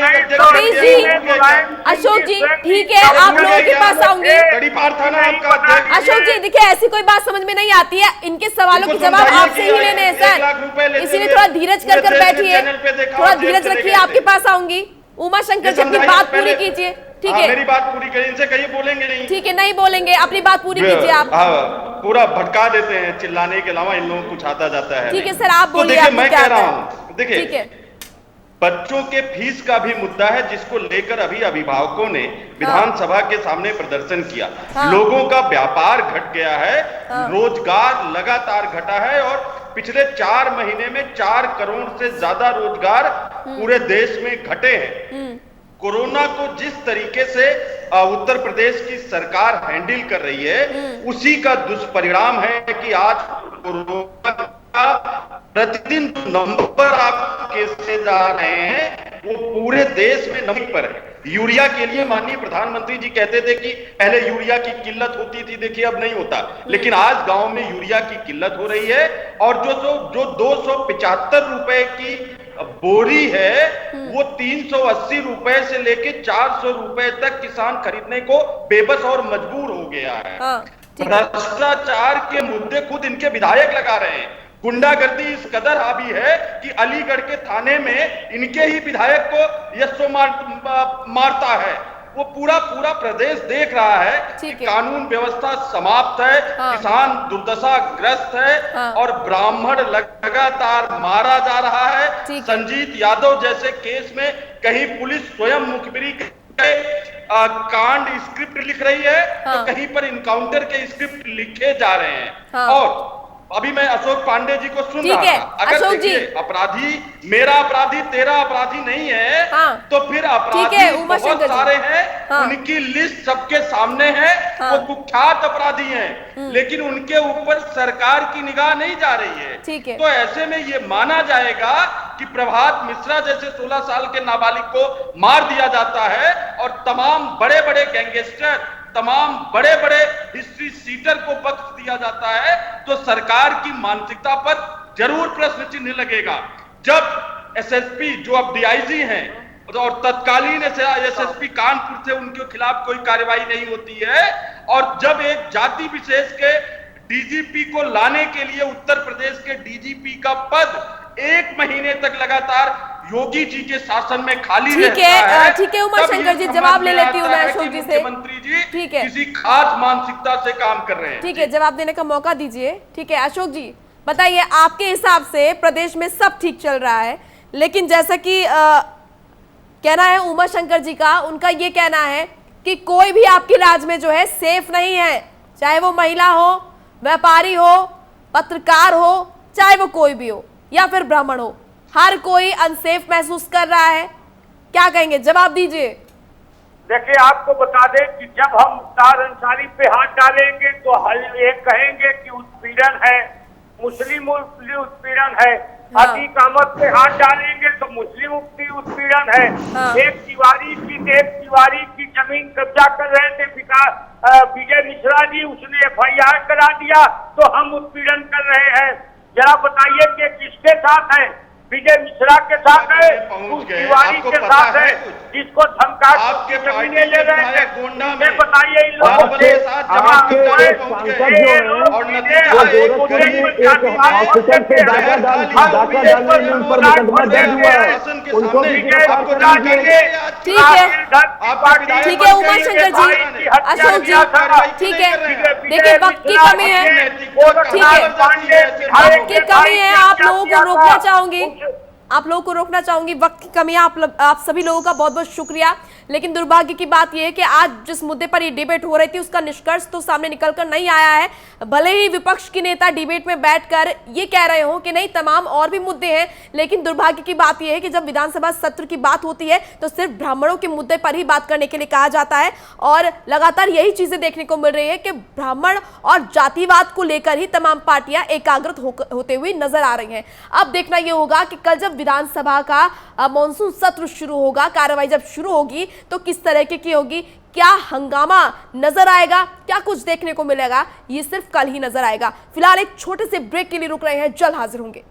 अशोक जी ठीक है, आप लोगों के पास आऊंगी। तड़ीपार था ना आपका अध्यक्ष। अशोक जी देखिए, ऐसी कोई बात समझ में नहीं आती है, इनके सवालों के जवाब आपसे ही लेने हैं सर, इसीलिए थोड़ा धीरज कर बैठिए, थोड़ा धीरज रखिए। आपके पास आऊंगी। उमा शंकर जी, अपनी बात पूरी कीजिए। ठीक है, मेरी बात पूरी करिए, इनसे कहीं बोलेंगे नहीं। ठीक है, नहीं बोलेंगे, अपनी बात पूरी कीजिए आप। पूरा भटका देते हैं, चिल्लाने के अलावा इन लोगों को कुछ आता जाता है। ठीक है सर, आप बोलिए। देखिए, मैं कह रहा हूँ, ठीक देखिए, है, बच्चों के फीस का भी मुद्दा है, जिसको लेकर अभी अभिभावकों ने विधानसभा के सामने प्रदर्शन किया। लोगों का व्यापार घट गया है, रोजगार लगातार घटा है और पिछले 4 महीने में 4 करोड़ से ज्यादा रोजगार पूरे देश में घटे हैं। कोरोना को जिस तरीके से उत्तर प्रदेश की सरकार हैंडल कर रही है, उसी का दुष्परिणाम है कि आज कोरोना का प्रतिदिन नंबर आप कैसे जा रहे हैं, वो पूरे देश में नंबर पर है। यूरिया के लिए माननीय प्रधानमंत्री जी कहते थे कि पहले यूरिया की किल्लत होती थी, देखिए अब नहीं होता, लेकिन आज गांव में यूरिया की किल्लत हो रही है और जो 275 रुपए की बोरी है, वो 380 रुपए से लेके 400 रुपए तक किसान खरीदने को बेबस और मजबूर हो गया है। भ्रष्टाचार के मुद्दे खुद इनके विधायक लगा रहे हैं। गुंडागर्दी इस कदर हावी है कि अलीगढ़ के थाने में इनके ही विधायक को यशो मारता है। वो पूरा प्रदेश देख रहा है कि कानून व्यवस्था समाप्त है, किसान दुर्दशाग्रस्त है और ब्राह्मण लगातार मारा जा रहा है। संजीत यादव जैसे केस में कहीं पुलिस स्वयं मुखबिरी कांड स्क्रिप्ट लिख रही है, तो कहीं पर इनकाउंटर के स्क्रिप्ट लिखे जा रहे हैं। और अभी मैं अशोक पांडे जी को सुन रहा था, अगर देखिए अपराधी मेरा अपराधी तेरा अपराधी नहीं है, तो फिर अपराधी बहुत सारे हैं, उनकी लिस्ट सबके सामने है, वो कुख्यात अपराधी हैं, लेकिन उनके ऊपर सरकार की निगाह नहीं जा रही है। तो ऐसे में ये माना जाएगा कि प्रभात मिश्रा जैसे 16 साल के नाबालिग को मार दिया जाता है और तमाम बड़े बड़े गैंगस्टर, तमाम बड़े बड़े हिस्ट्री सीटर को बख्श दिया जाता है, तो सरकार की मानसिकता पर जरूर प्रश्न चिन्ह लगेगा। जब एसएसपी जो अब डीआईजी हैं और तत्कालीन एसएसपी कानपुर से उनके खिलाफ कोई कार्रवाई नहीं होती है, और जब एक जाति विशेष के डीजीपी को लाने के लिए उत्तर प्रदेश के डीजीपी का पद 1 महीने तक लगातार योगी जी के शासन में खाली रहता है। ठीक है उमा शंकर जी, जवाब ले लेती हूँ मैं अशोक जी से। मुख्यमंत्री जी ठीक है, किसी खास मानसिकता से काम कर रहे हैं। ठीक है, जवाब देने का मौका दीजिए। ठीक है अशोक जी, बताइए आपके हिसाब से प्रदेश में सब ठीक चल रहा है, लेकिन जैसा कि कहना है उमा शंकर जी का, उनका ये कहना है कि कोई भी आपके राज्य में जो है सेफ नहीं है, चाहे वो महिला हो, व्यापारी हो, पत्रकार हो, चाहे वो कोई भी हो या फिर ब्राह्मण हो, हर कोई अनसेफ महसूस कर रहा है। क्या कहेंगे, जवाब दीजिए। देखिए आपको बता दें कि जब हम मुख्तार अंसारी पे हाथ डालेंगे तो हर एक कहेंगे कि उत्पीड़न है, मुस्लिम उत्पीड़न है। अतीक अहमद पे हाथ डालेंगे तो मुस्लिम उत्पीड़न है। एक तिवारी की जमीन कब्जा कर रहे थे विजय मिश्रा जी, उसने FIR करा दिया, तो हम उत्पीड़न कर रहे हैं। जरा बताइए कि किसके साथ है? विजय मिश्रा के साथ है, तिवारी के साथ है, जिसको धमका आपके जमीनें ले रहे थे। गोंडा में बताइए इन लोगों के साथ ठीक है उमा शंकर जी, अशोक जी ठीक है, देखिए वक्त की कमी है, ठीक है वक्त की कमी है, आप लोगों को रोकना चाहूंगी, आप लोगों को रोकना चाहूंगी, वक्त की कमी है। आप सभी लोगों का बहुत बहुत शुक्रिया। लेकिन दुर्भाग्य की बात यह है कि आज जिस मुद्दे पर ये डिबेट हो रही थी उसका निष्कर्ष तो सामने निकलकर नहीं आया है। भले ही विपक्ष के नेता डिबेट में बैठकर ये कह रहे हो कि नहीं तमाम और भी मुद्दे हैं, लेकिन दुर्भाग्य की बात यह है कि जब विधानसभा सत्र की बात होती है तो सिर्फ ब्राह्मणों के मुद्दे पर ही बात करने के लिए कहा जाता है। और लगातार यही चीजें देखने को मिल रही है कि ब्राह्मण और जातिवाद को लेकर ही तमाम पार्टियां एकाग्रत होते हुए नजर आ रही हैं। अब देखना यह होगा कि कल जब विधानसभा का मॉनसून सत्र शुरू होगा, कार्रवाई जब शुरू होगी तो किस तरह की होगी, क्या हंगामा नजर आएगा, क्या कुछ देखने को मिलेगा, ये सिर्फ कल ही नजर आएगा। फिलहाल एक छोटे से ब्रेक के लिए रुक रहे हैं, जल्द हाजिर होंगे।